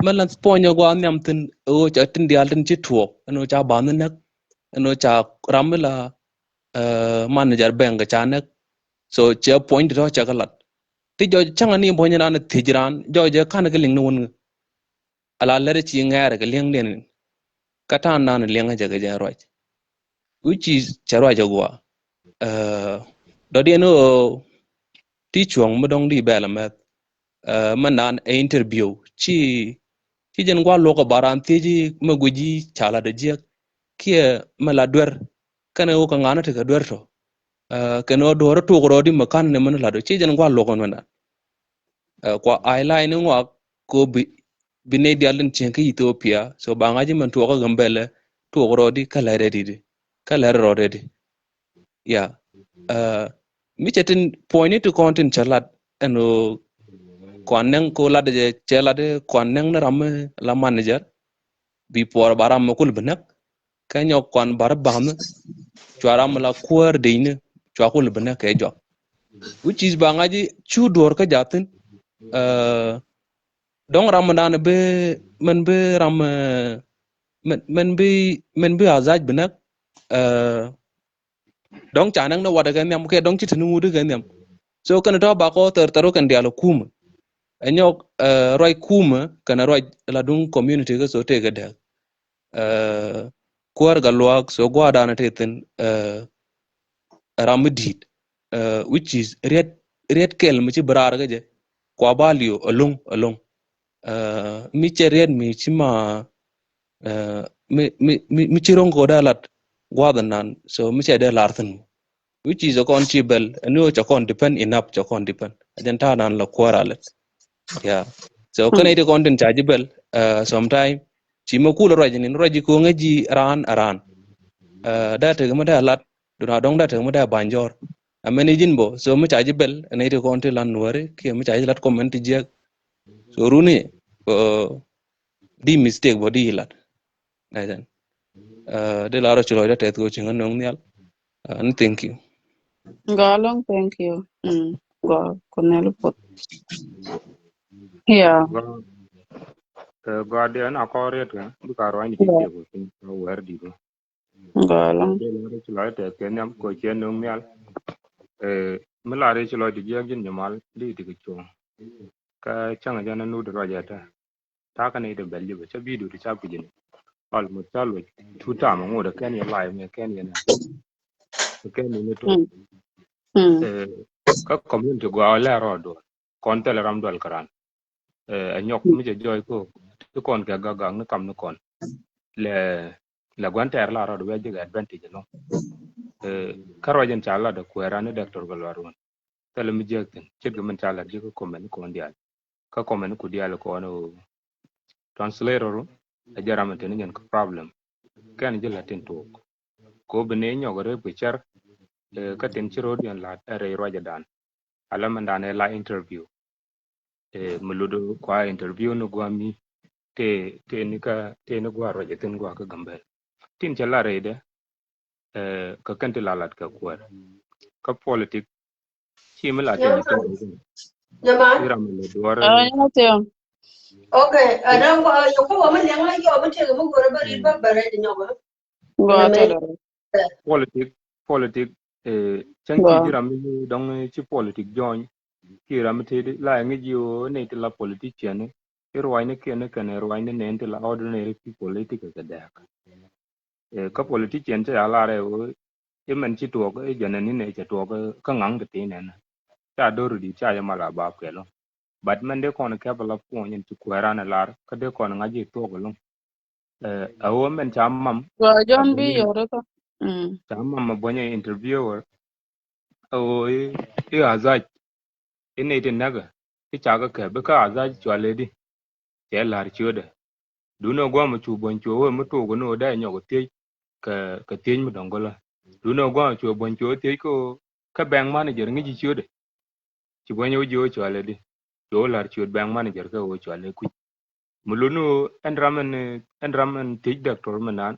malan ponyo go nyam tin o cha tin dial tin chi tuo eno cha ban nek eno cha ramla manager bank cha nek so che point to cha galat ti jo changa ni bo nyana na tijiran jo je kan ga ling nun ala lere chi ngare ga ling den kata na na ling ja ga ja roj which is charwa jagwa do de no ti chuang mo dong di bela met manan e interview chi jen gwa loko baran ti ji maguji chala de je kia mala dwer kana o ka ngana te ka dwer to keno do ro to gro di makan ne man la do chi jen gwa loko na kwa eyeline ngwa ko bine dialin chen ka Ethiopia so bangaji man to ga gambele to rodi kala redi kala rodi ya mi chetin point to content chalat eno kwaneng ko la de chelade kwaneng na ram la manager bi por baram kul benak kanyo kwan bar bam chwaram la kuar deine chwakul benak ke jo which is bangaji chu dor ka jatin dong ramadan be men be ram men be azaj benak dong chanang na wada ganyam ke dong chitinu wudu ganyam so kan to ba ko taro kan dialo kuma anyok roi kuma kana roi la dung community ga so te ga da kuar ga luak so gwa da na teten ramdit which is red kel mi ci brar ga je kwa balio along mi che red mi ci ma mi ci rongo dalat gwada nan so mi che de lartin which is a con chibel no cha con depend enough cha con depend ajan ta nan la kwaralet yeah so kana ite content charge bel sometime chi ma kula roji ko ngaji aran da te ma da lat duna dong da te ma da banjor amene jinbo so ma charge bel na ite content lan wore ke ma charge lat comment je so runi di mistake body lat aidan de la ro chulo da te ko chinga nong nyal and thank you Galong, thank you. Go, Cornell put. Yeah. Guardian a correct because I need Yeah. to think where did you Galong. de la chilo te kenyam ko chen no mial mala chilo di jeng nyamal di di ko ka changa jana nu de rajata ta ka ne de belli be chabi du cha pijin al mo chalo tuta ma ngoda ken ya live me ken ya na ken ni to Mm. Mm. ka community go ala rodo kon tele ram dol karan anyok mi je joy ko to kon ga ga na kam no kon le la gwanter la rodo we je advantage no karo jen chala da kwera ne doctor galwarun tele mi je tin chit ga man chala je ko komen ko ndial ka komen ku dial ko no translator a jarama tin ngen ko problem kan je latin to ko bene nyogore pichar ka tin chiro dian la re roja dan ala man dan la interview muludo kwa interview no gwami te ni ka te ni gwa roja tin gwa ka gambe tin chala re de ka kan ti lalat ka kwar ka politic chi mala tin ni tin Nyaman. ira mala duare Anything. Okay, adam ko yo ko man yang la yo man te mo go ba ri ba bare de nyoba. Go Na me. tell her. politic chanki Go. jira mi dong chi politic join kira mi te la ngi jo ne te la politician irwai ne kene kene irwai ne te la ordinary people ka dak ka politician cha ala re o men chi to ko jana ni ne cha to ka ngang de te ne na cha do ru di cha ya mala ba ke lo but men de kon ka bala po nyen chi kwera na lar ka de kon ngaji to ko lo a wo men cha mam Go, John B. abonye Yoroko. Mm. cha mam abonye interviewer o e azaj ine te naga ti cha ga ka be ka azaj chwale di che lar chode du no gwa mu chu bon chu we mu to go no da nyo go te ka te mu dongola du no gwa chu bon chu te ko ka bank manager ngi ji chode chi bon yo jo chwale di jo lar chud bank manager ka o chwale ku mu lu no en ramen te doctor manan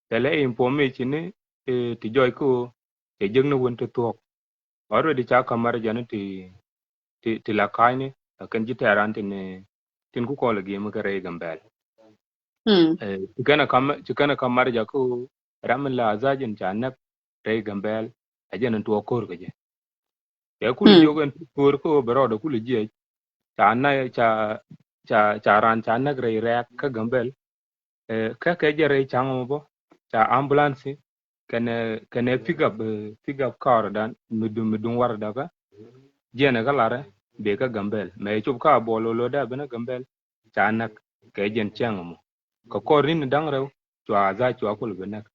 tele information ni ti joy ko te jeng no won te to already cha kamar jana ti la kaini kan ji taran tin ku ko le gi mu ka re gambel Mm. tikana kamar ja ko ramin la azajin cha nak re gambel ajen to kor ga je ya kulu Mm. jogen kor ko bero da kulu je cha na cha ran cha nak re re ka gambel ka je re cha ngo bo cha ambulance kane pick up car dan midum war daga je na galare be ka gambel me chup ka bolo lo da bena gambel cha nak ka jen changamo ko korin dang rew chwa za chwa kul benak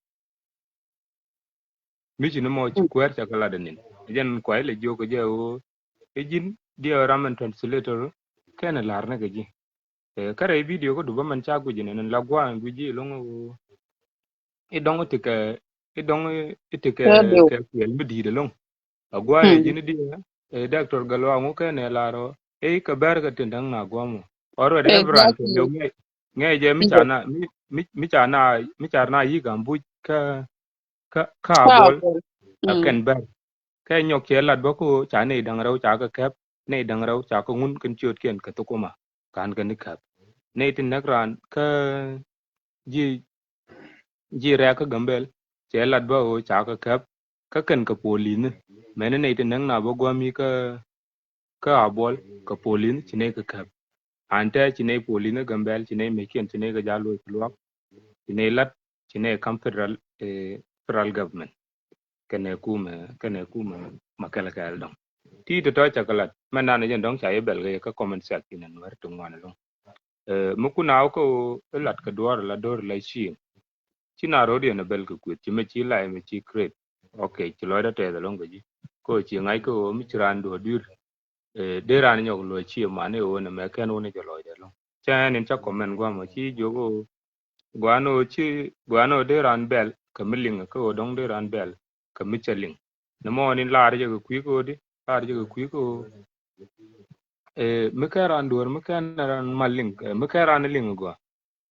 michi no mo chi kwer cha kala denin jen kwa ile jo ko je o ejin dia ramen translator kana lar na gaji kare video ko duba man cha guji nen la gwa guji longo e dongo tika e dongo e tika Radio. ka kwel midi de long agwa e Mm. jini dia doctor galwa ngo kana laro e ka ber ka tindang na gwa mo oro de ebran to Exactly. nge je Yeah. mi chana yi gambu ka bol Powerful. Mm. akan ber ka nyok che lat bako cha ne dang rau cha ka kep ne dang rau cha ko ngun kin chot ken ka to kuma kan kan kap ne tin nakran ka ji ji ra ka gambel che lat ba o cha ka kep ka kan ka polin men ne tin nang na bo gwami ka abol ka polin chine ka kap ante chine polin gambel chine me ken chine ga jalo luak chine lat chine kam federal government kene kuma makala ka dong ti to chakalat mana ne jen dong chai bel ge ka comment section nan wer to ngwana long muku naw ko lat ka duar la dor la chi china rodi na bel ka kwet chi me chi la me chi kret okay chi lo da te da long ge ko chi ngai ko mi chiran do dur de ran nyok lo chi ma ne o ne me ken o ne jalo de lo cha nen cha comment gwa ma chi jogo gwano de ran bel ka miling ko dong de ran bel ka micheling no mo ni lar je ko ko di lar je ko ko mikaran dur mikaran maling mikaran ling go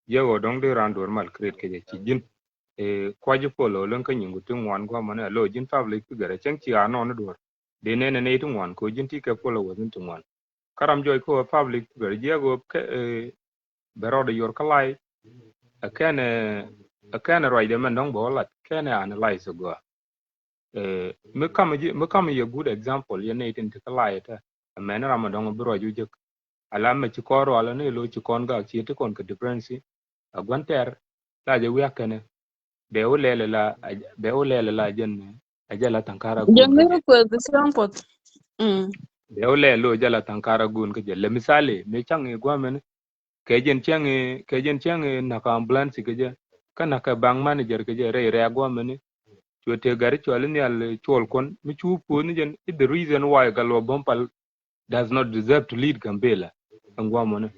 je go dong de ran dur mal kret ke je chi jin kwaji polo len ka nyingu tin wan go mana lo jin public figure chen chi ano no dur de ne ne tin wan ko jin ti ke polo wo tin wan karam joy ko public figure je go ke bero de yor kalai akane right de man dong bo lat kane analyze go me kam ye good example ye ne tin ka lai ta men ram dong bro ju je ala me ci koro ala ne lo ci kon ga ci te kon ka difference agwanter la je wi akane be o lele la jen ajala tankara gun ka je Jangan ko the same pot. be o le lo jala tankara gun ka je le misale me changi gwa men ke jen changi na ka ambulance ka je kana ka bang manager ka je re gwa men chote gari chwal ni al chwal kon mi chu po ni jen is the reason why Galwa Bompal does not deserve to lead Gambela angwa mona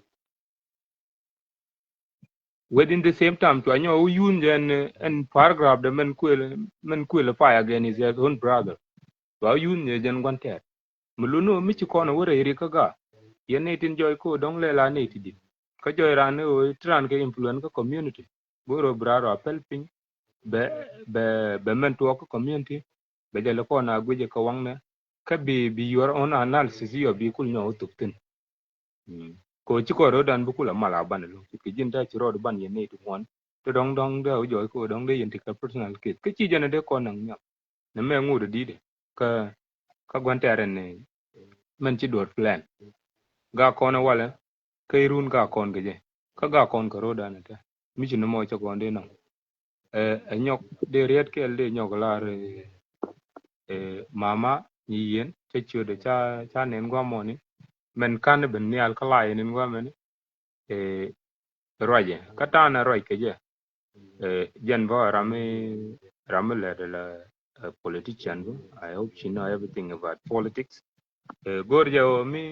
within the same time to anyo yun jen and paragraph the men kwele fire again is his own brother to yun jen gwanter muluno mi chi kono wore iri kaga yene tin joy ko dong le la ne ti ka joy ran o tran ke influence ka community boro braro apel pin be men to ko community be jale ko na guje ka wangne ka bi your own analysis yo bi kul nyo tuktin ko ci ko ro dan bu kula mala ban lo ki jin ta ci ro ban ye ne to won to dong dong da jo ko dong de yen ka personal case ka ci jana de ko nang nya ne me ngu de di ka gwantare ne men ci dot plan ga ko na wala kay run ga kon ge ka ga kon ka ro dan ta mi ci no mo ci ko de nang nyok de riet ke de nyok la mama ni yen te ci de cha nen gwa mo ni men kan ben ni al kala yen gwa men roje katana roj ke je jen bo rami le de la politician bu I hope she know everything about politics gorje o mi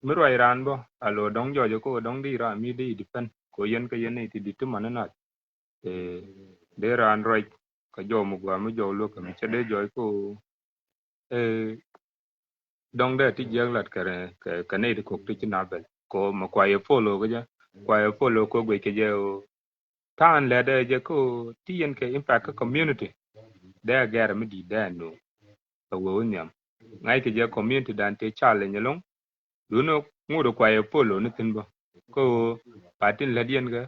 roj ran bo alo dong jojo ko dong di ra mi di depend ko yen ke yen ti di tumana na de ran roj ka jo mu gwa mi jo lo ka mi chede joy ko dong de ti jeg lat kare ka ne de ko ti na bel ko ma kwa ye follow ga ja kwa ye follow ko gwe ke je tan le de je ko ti yen ke impact ka community de ga mi di de no ka wo nyam ngai ke je community dan te challenge long du no nguro kwa ye follow ni tin bo ko patin le dien ga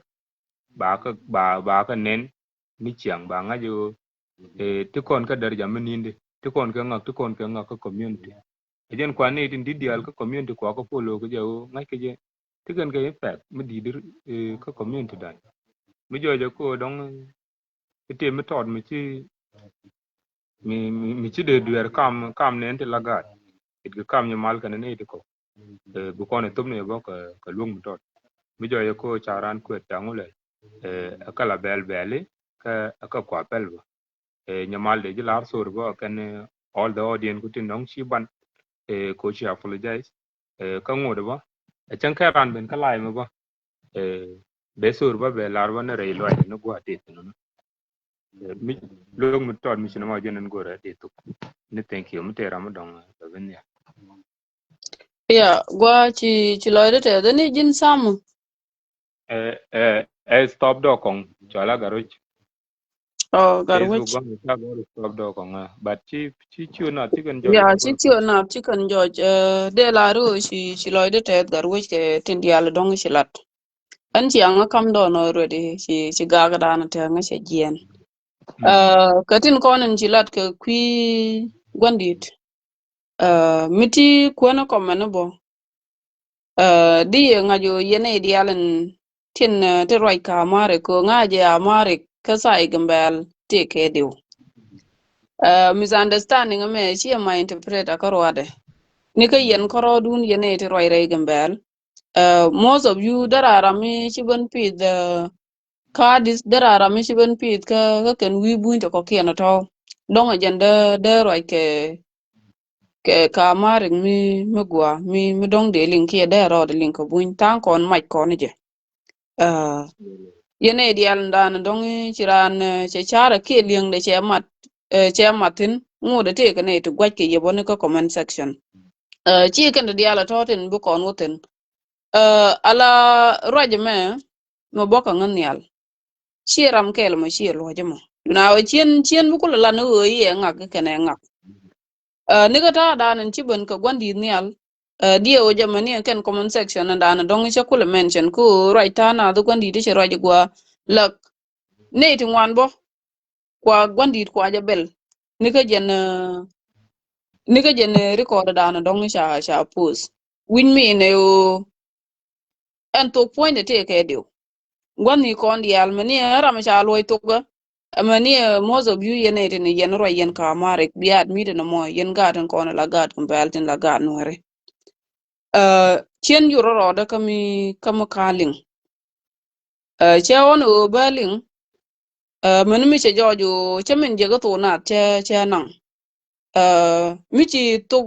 ba ka nen mi chiang ba nga jo ti kon ka dar jam ni ti kon ka ngak ka community jen kwa ne tin dial ka community kwa ko follow ko je ngai ke je ti kan ke impact mi di dir ka community dan mi jo ko dong ite mi tod mi ci de duer kam ne ente lagat it ga kam nyamal kan ne ite ko bu ko ne tum ne bo ka lung mi tod mi jo ko charan ko tangule akala bel ka kwa pelbo nyamal de jilar sor bo kan all the audience ko tin dong chi ban ko chi apologize ka ngode ba chan ka ran ben ka lai mo ba be sor ba be lar ba ne re lo no gwa te no mi long mi tod mi chino ma jenen gore de to ni thank you mi tera mo dong ba ben ya Yeah, gwa ci loyde te dani jin samu. stop do kong chala garoch Oh, facebook garwich. ba mi ta go stop do kong but chi na ti kan jo Yeah, ba ci gor ci na chicken George. De la ru ci loyde te garwich ke tindi yalla dong ci lat. An ci anga kam do no already ci gaga dana te nga ci jien. Katin konen ci lat ke kwi gwandit. Miti kwana komene bo. Di ngajo yene idealen tin te roi ka amare ko ngaje amare kasa igambel te ke diu. Misunderstanding me chi ma interpreter karwade. Nika yen koro dun yene te roi re gambel. Most of you darara mi chiban pid the cardis darara mi chiban pid ka ken wi buin to ko kiana to. Dong agenda de roi ke ke ka marik mi gwa mi dong de link ye de ro de link buin tan kon mach kon je uh yene dial ndan dong chiran che chara ke lieng de che matin ngode te ke ne to gwaj ke yebone ko comment section chi kan dial totin bu kon woten ala roj me mo boka nganyal chiram kel mo chi lo jamo na o chien bu kula la no ye ngak ke ne ngak niga ta danan ci ban ka gwandi nial dia o jamani ken comment section na dana dong cha kula mention ko right ta na do gwandi de chero gwa lak ne ti ngwan bo kwa gwandi kwa jabel niga jen record dana dong cha post win me ne o en to point te ke dio gwani kon dial mani ram cha loy to ga mani most of you yene te ne yen ro yen ka marek biat mi de no mo yen gadan kon la gad kun beltin la gad no re chien yuro roda kami kaling che on o baling men mi che jojo che men je go to na che nang mi chi to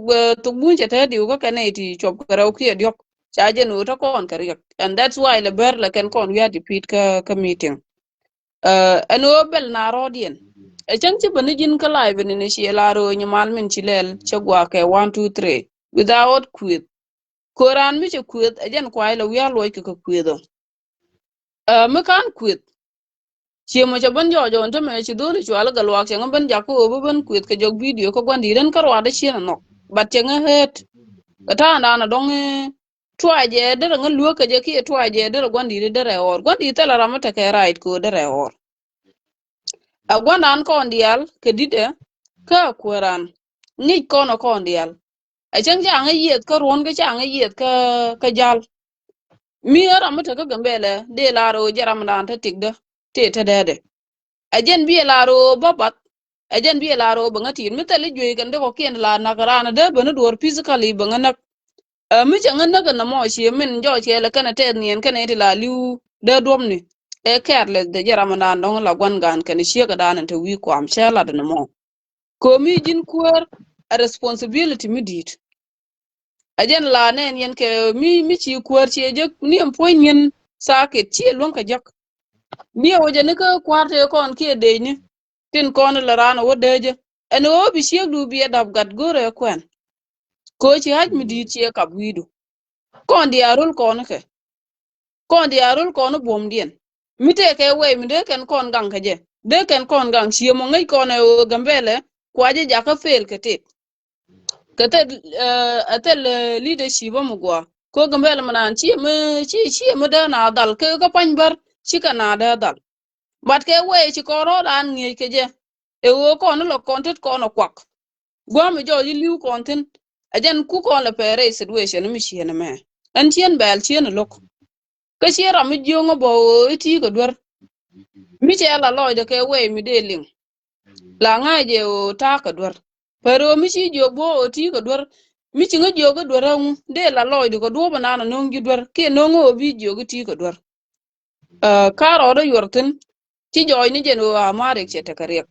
bun che te di ko kane ti chop karo ki diok cha je no to kon kari and that's why le ber la ken kon we repeat ka meeting ano bel na rodien chen chi bani jin ka live ni shi la ro ni mal min chi lel che gwa ke 1 2 3 without quit koran mi che quit ajen kwai la we loy ka quit me kan quit chi mo cha ban jo nta me chi do chu ala galwa che ngam ban ja ko bo ban quit ka jog video ko gwandi den karwa da chi no bat che nga het ka ta na dong twa je de nga luo ka je ki twa je de gwandi de re or gwandi ta la ramata ka right ko de re or a gwanda an ko ndial ke dide ka koran ni kono ko ndial a chen ja nga yet ka ron ga cha nga yet ka jal mi ara mata ka gambele de laro jaram dan ta tigda te ta dede ajen bi laro babat ajen bi laro bangati mi tali joy kan de ko ken la na garana de bana dor physically bangana mi changa na na mo shi min jo che la kana te nien kana te la liu de dom ni e careless de jaram dan don la gwan gan kan shi ga dan ta wi ko am shela da mo ko mi jin kuwer a responsibility mi dit ajen la nen yen ke mi chi kuwer che je ni am poin yen saket chi lon ka jak ni o je ne ka kwarte kon ke de ni tin kon la rana wo deje en o bi shek du bi dab gat gore kwen ko chi haj mi di chi ka widu kon di arul kon di arul kon bom dien mi te ke we mi de ken kon gang ka je de ken kon gang chi mo ngai kon o gambele kwaje ja ka fel ke te kata atel leadership mu gwa ko gambele manan chi mu da na dal ke ko panbar chi kana da dal bat ke we chi koro dan ngi ke je e wo ko no lo kontet ko no kwak gwa mi jo yi liu konten ajen ku ko la pere situation mi chi na me an chien bel chien lok ke chiera mi jongo bo iti ko dwar mi che la lo de ke we mi de ling la nga je o ta ka dwar pero mi chi jo bo o ti ka dwar mi chi nga jo ga dwar ang de la loy de ko do bana na nong gi dwar ke nongo bi jo ga ti ka dwar ka ro do yorten ti jo ni je no amare che ta kare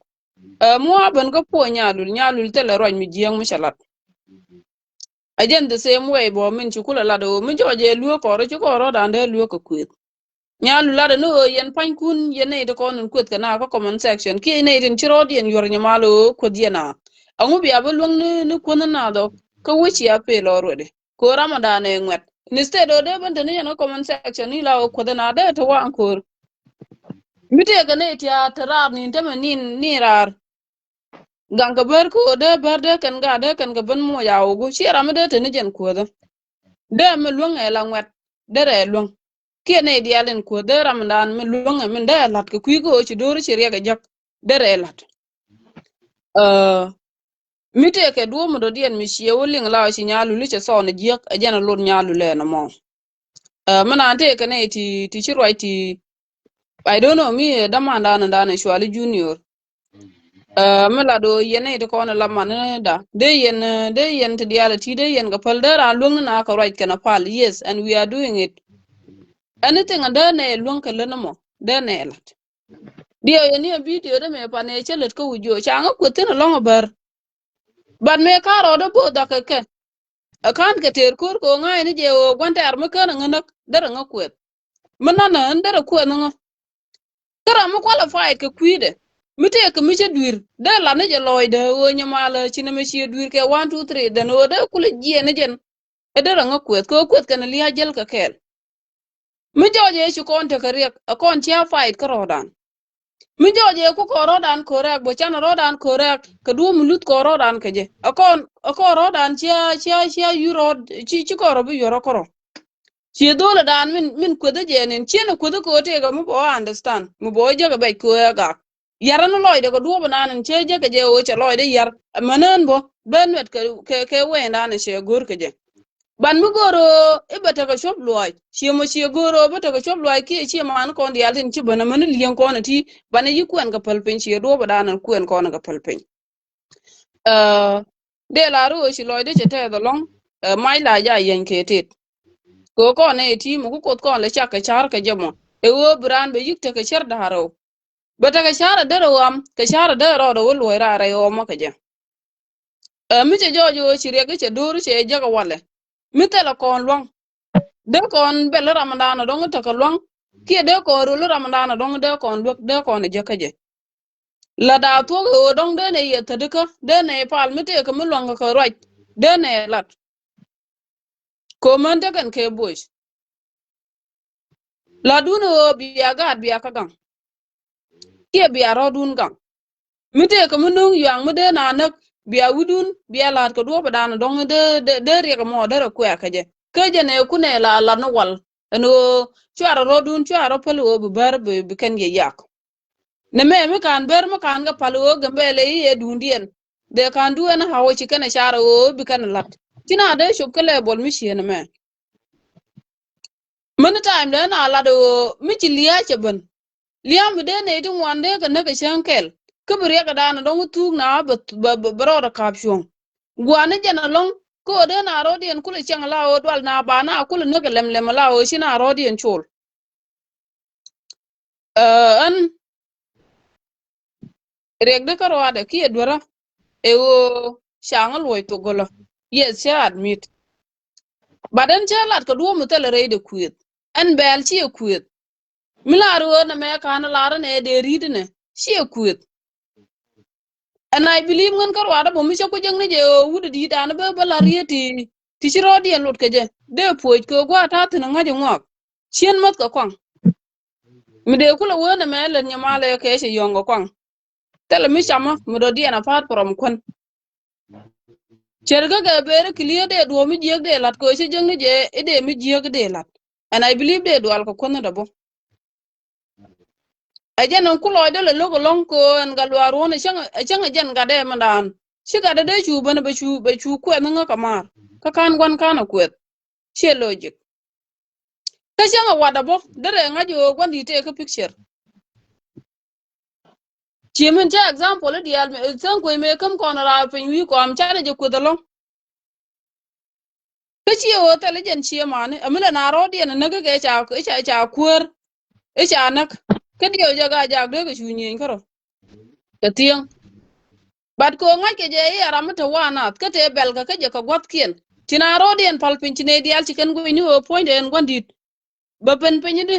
mo ban ga po nyalul te la roñ mi jiang mi shalat ajen the same way bo min chi kula la do mi jo je luo ko ro chi ko ro dan de luo ko kwet nyalul la no yen pan kun yen ne de ko nun kwet kana ko comment section ki ne din chi ro dien yor nyamalo ko diena angu bi aba luang ni kuna na do ka wuci ya pe loro de ko ramadan e ngwet instead o de ban ne no comment section ni la ko da na de to wa ko mite ga ne tiya tarar ni tama ni rar ganga ber ko de ber de kan ga ban mo ya go shi ramade te ne jen ko da de me luang e la ngwet de re luang ke ne dialen ko de ramadan me luang e min de lat ko ku go ci do ci re ga jak de re lat mite ke duo mo do dien mi shie woling la shi nyalu li che so ne jiek a jena lon nyalu le na mo mana ante ke ne ti chirwai ti I don't know me da man da na shwali junior mela do yene to kono la man da de yen to diala ti de yen ga pal da ra lon na ka right kana pal yes and we are doing it anything and ne lon ka le na mo de ne lat dio yene video de me pa ne chelet ko ujo changa ko tin long bar ban me karo do bo da ke akan ke ter kur ko ngai ni je o gwante ar me kana ngana dara nga kwet mana na ndara ko na kara mu qualify ke kwide mite ke mi che duir da la ne je loy de o nyama la chine me che duir ke 1 2 3 de no de kule je ne jen e dara nga kwet kana liya jel ka kel mi joje chu kon te kare akon chia fight ka rodan mi joje ku ko rodan korek bo chan rodan korek ka du mulut ko rodan ke je akon rodan chia euro chi ko robi yoro koro chi dole dan min kwede je nen chene kwede ko te ga mu bo understand mu bo je ga be ko ga yaran loy de ko du banan che je ke je o che loy de yar manan bo ben wet ke we nan che gur ke je ban mi goro ibata ka shop loy chi mo chi goro bata ka shop loy ki chi man kon di altin chi bana man liyan kon ti bana yi kwen ka palpen chi do banan kwen kon ka palpen de la ro chi loy de che te do long mai la ya yen ke tet ko ne ti mu ko kon le chaka char ka jamo e wo bran be yikte ka char da haro bata ka char da ro am ka char da ro do lo ra ra yo ma ka je mi che jojo chi re ke che dur che jaga wale mi te la kon long de kon bel ramadan dong ta ka long ki de ko ru ramadan dong de kon lok de kon je ka je la da to go dong de ne ye ta de ka de ne pal mi te ka mi long ka right de ne lat ko man de kan ke boys la duno biya ga biya ka gang ki biya ro dun gang mi te ka mi nung yang mi de na nak biya wudun biya lat ko do ba dan dong de re ka mo de ko ka je ke je ne ku ne la no wal no chuara ro dun chuara palo bu bar bu kan ye yak ne me kan ber me kan ga palo ga mbele ye dun dien de kan du na hawo ci kana shara o bi kan lat tina de shop kale bol mi shi ne me man time de na la do mi ci liya ce ban liya mu de ne tin wande ga na ga shankel kubure ga dana don tu na ba bro da kapshon gwana jana long ko de na rodien kula chang la o dwal na ba na kula no ga lemlem la o shi na rodien chol an reg de karwa de ki edwara e wo shangal woy to golo yes sha admit badan chalat ko duo mutel re de kuet an bel chi kuet milaro na me kan lara ne de ridne chi kuet and I believe ngan karwa da bo mi ko jeng ne je wudu di dan ba la rieti ti ci rodien lot ke je de poit ko gwa ta tin ngaje ngok chien mat ko kwang mi de kula wona me le nyamale ke se yongo kwang tele mi chama mi do di na part from kon cherga ga bere clear de do mi jeg de lat ko se jeng ne je e de mi jeg de lat and I believe de do al ko kon da bo aja non kulo de le logo long ko en galwa rone changa jen ga de mandan shiga de chu bana be chu ko nga kamar ka kan gwan kana kwet che logic ka changa wada bo dere nga jo gwan di te ka picture chi men cha example di al me san ko me kam ko na ra pen wi ko am cha de ko da long ka chi o tele jen chi mane amila na ro di na ga ga cha kur e cha nak ka dio jaga jag de ka chu nyin karo ka tieng bat ko nga ke je ya ramata wana ka te bel ka je ka gwat kien tina rodien palpin tine dial chicken go ni o point en gwandit ba pen penyidi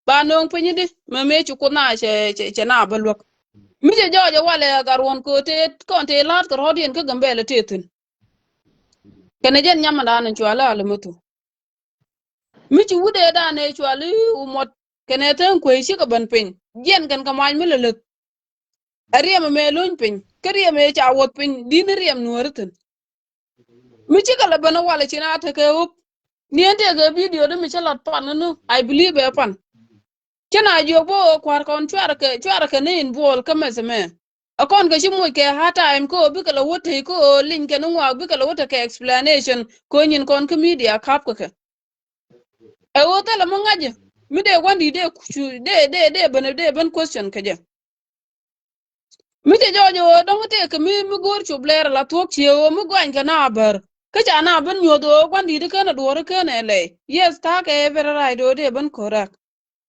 ba nong penyidi me me chu kuna che na balwak mi je joje wale garwon ko te lat ko rodien ka gambele tetin kene jen nyama da nan chwala almutu mi chu wude da ne chwali umot kene ten ko shi ka ban pen jen kan ka man mi lelet ariya me luñ pen kariya me cha wot pen din riyam nuwartin mi ci kala bana wala ci na ta ke up niente ga video de mi chalat pan no I believe e pan kena jo bo kwar kon chwar ka ne in bol ka mesme akon ga shimu ke hata im ko bi kala wote ko link ke nwa bi kala wote ke explanation ko nyin kon ka media kap ka e wota la mangaje mi de wandi de kuchu de bana de ban question ka je mi te jojo dong te ka mi gor chu bler la tok che o mi gwan ka na bar ka cha na ban nyodo gwandi de kana do re kana le yes ta ke very right do de ban korak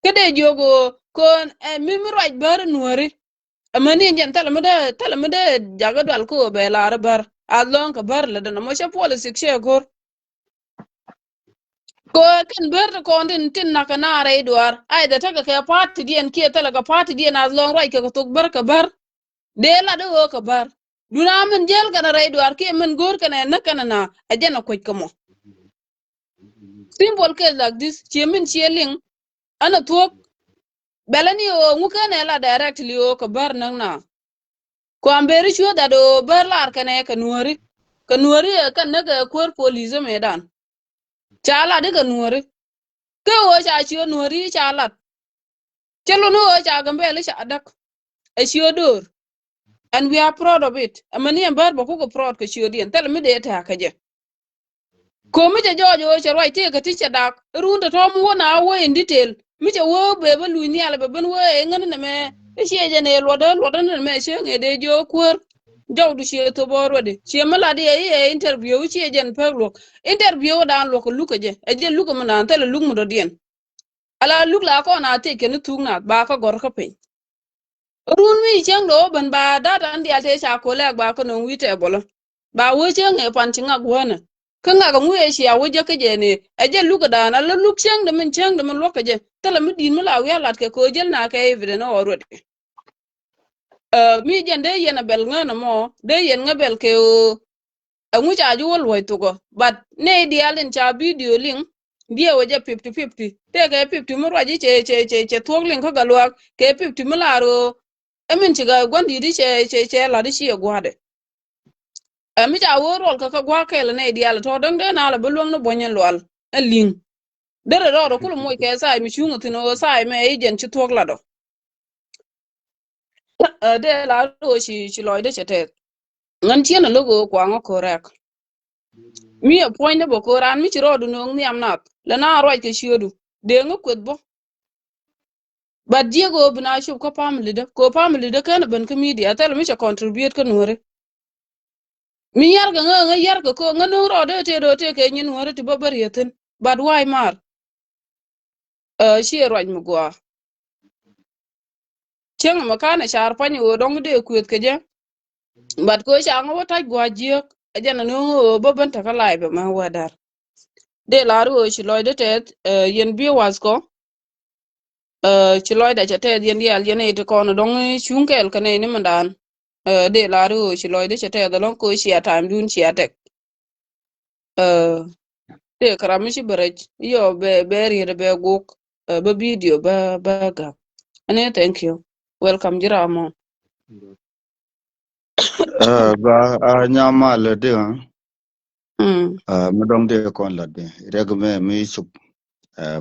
ka de jogo kon mi right bar nuori amani jen tala mede jaga dwal ko be la bar adlon ka bar la dana mo sha policy che gor ko kan ber ko ndin tin na kana re duar ai da taka ka party dien ke tala ka party dien adlon rai ka to bar ka bar de la do ka bar duna min jel kana re duar ke min gor kana na kana na ajana ko kamo simple case like this chemin cheling ana to belani o ngukane la directly o ka bar nang na ko amberi sure that o bar lar kana ka nuori kan naga kor police medan chala de ka nuori ke o cha chiyo nuori chala chelo no o cha gambele cha dak a chiyo dor and we are proud of it amani ambar ba ko proud ka chiyo dien tel mi de ta ka je ko mi je jojo che roi te ka ti cha dak runda to mu na wo in detail mi je wo be ba lu ni ala be ben wo e ngani na me e che je ne lo do na me che nge de jo kor jawdu che to boro de che mala de e interview che jen peglo interview dan lo ko luka je e je luka mana tele luk mu do dien ala luk la ko na te ken tu na ba ka gor ka pe run mi chen do ban ba da dan dia te cha ko le ba ko no wi te bolo ba wo che nge pan chinga gwana kanga ga ngwe shi awo je ke je ne e je luka da na luk chen de min lo ka je tele mi din mala wi alat ke ko jel na ka evident no ro de mi jende yena bel ngana mo de yen ngabel ke o ngu cha ju wol to go but ne di alen cha video link dia waje 50-50 te ke 50 mo waje che thok link ko galwa ke 50 mo laro emin ci ga gondi di che la di chi gwade mi cha wo rol ka gwa ke le ne di al to dong de na la bulong no bonyen lwal link dere ro ko mo ke sai mi chungu tino sai me agent ci thok la do de la do shi loy de chete ngan tiena logo kwa ngo correct mi a point de boko ran mi chiro du no ngi am nat la na ro ke shiodu de ngo kwet bo ba diego bina shub ko family de kan ban ka media tel mi cha contribute ka nore mi yar ga nga yar ga ko nga no ro de te do te ke nyin nore ti babar yeten but why mar shi ro mu gwa chen ma kana char pani o dong de kwet ke je but ko sha ngo ta gwa jiek ajana no bo ban ta ka lai ba ma wadar de laru shi loy de tet yen bi was ko ci loy da ca ted yen yal yen ite kono dong chunkel kane ni mandan de laru ci loy de ca ted lon ko ci atam dun ci atek de karami ci berej yo be ri be guk be video ba ga ane thank you welcome jiramo Ba nyama le de mm madong de kon la de regme mi sup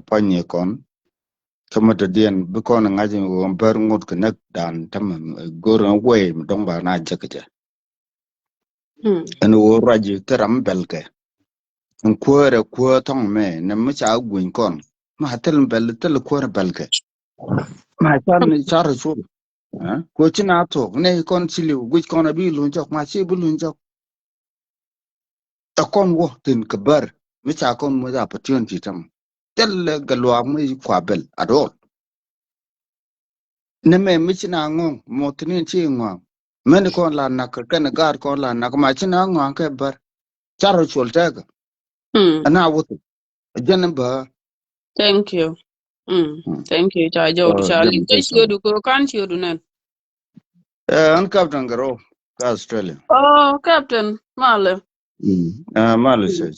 panye kon kama de dien bu kon ngaji wo ber ngut ke nek dan tam gor we dong ba na jekje mm en wo raji teram belke en kuore ko tong me ne mu cha gun kon ma tel bel tel kuore belke ma chan char su ko china to ne kon sili gu kon abi lu jok ma chi bu lu jok ta kon wo tin ke ber mi cha kon mo da opportunity tam tel galwa mi kwa bel adol ne me mi china ngong mo tin chi ngong men kon la nak kan gar kon la nak ma china ngong ke ber char chul ta ga ana wo jen ba thank you thank you cha jodu cha jen lin ke shiodu ko kan shiodu nan an captain garo ka Australia oh captain male Malaysia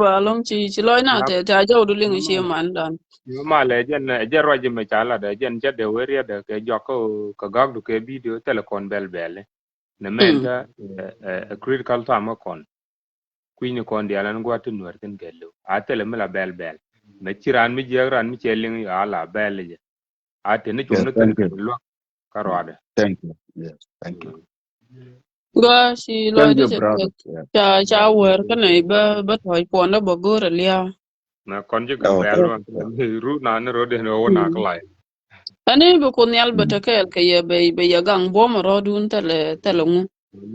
wa long ci loy na na te cha jodu lin shi man dan yo ma le jen je roje me chala de jen je de weria de ke joko ka gag du ke video telecom bel ne menta critical time kon kwini kon dia lan gwa tin wer tin gelo a tele mela bel me chiran mi je ran mi cheling ya la bel je a te ne yeah chon tin thank you lo karwade yes thank you ga shi loy thank de you brother cha wer kana ba toy ko na bo gor lia na kon je ga oh bel wan ru na ne ro de no na kala ani bu ko nyal bata kel ke ye be ya gang bo mo rodun tele ngu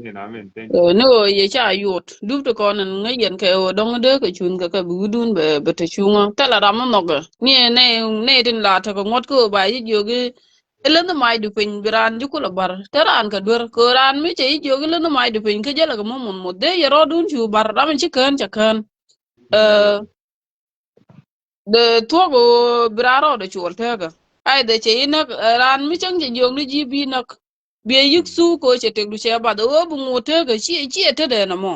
ni na men thank you no ye cha yot du to ko nan ngayen ke o dong de ke chun ka bu dun be te chunga tele ram no ga ni ne tin la ta ko ngot ko ba yi yo ge Ele no mai du pin biran ju kula bar teran ka dur ko ran mi che jo ele no mai du pin ka jala ga mon mo de yero dun ju bar da man chi kan cha kan eh de togo biraro de chol tega ai de che ina ran mi chang je jo ni ji bi nak bi yik su ko che te du che ba do bu mo tega chi te de na mo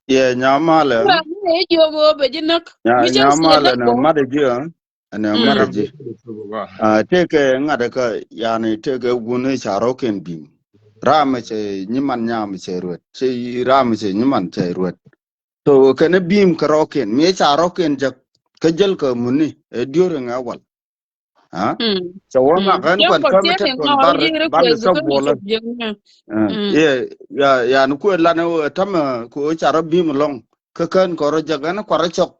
ye nyamale ran mi jo go be ji nak mi chang si nyamale nak na go madaji na mm madaji teke ngada ka yani teke gune charoken bim rama che nyiman nyam che ruet che rama che nyiman che ruet to kana bim karoken me charoken jak kajal ka muni diore ngawal ha chawana kan Yang kwan ko kama tiene tet kon no bar ye bar request sa ko ni bola chop jeng ne ye ya nu ko lana tama ko charo bim long ka kan koro jagana kwara chok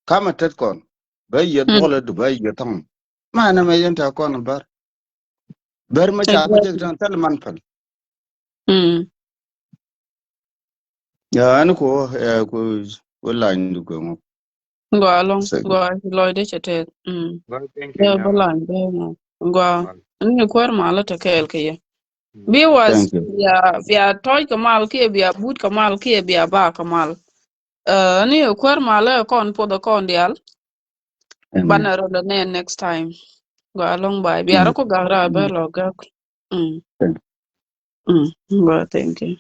kama tet kon ba ye bola du ba ye tong mana me yenta kon bar ma cha ma jek exactly tan tal man pal mm ya an ko ko la ndu ko mo go lo de chete Thank you, ya Nyama. balan de no go ni kwar mala ta kel ke ye bi was thank you ya toy kamal ke bi but kamal ke bi ba kamal ni kwar mala kon po do kon dial amen banero the next time go along by bi ara ko gara ba lo ga mm Thank go thank you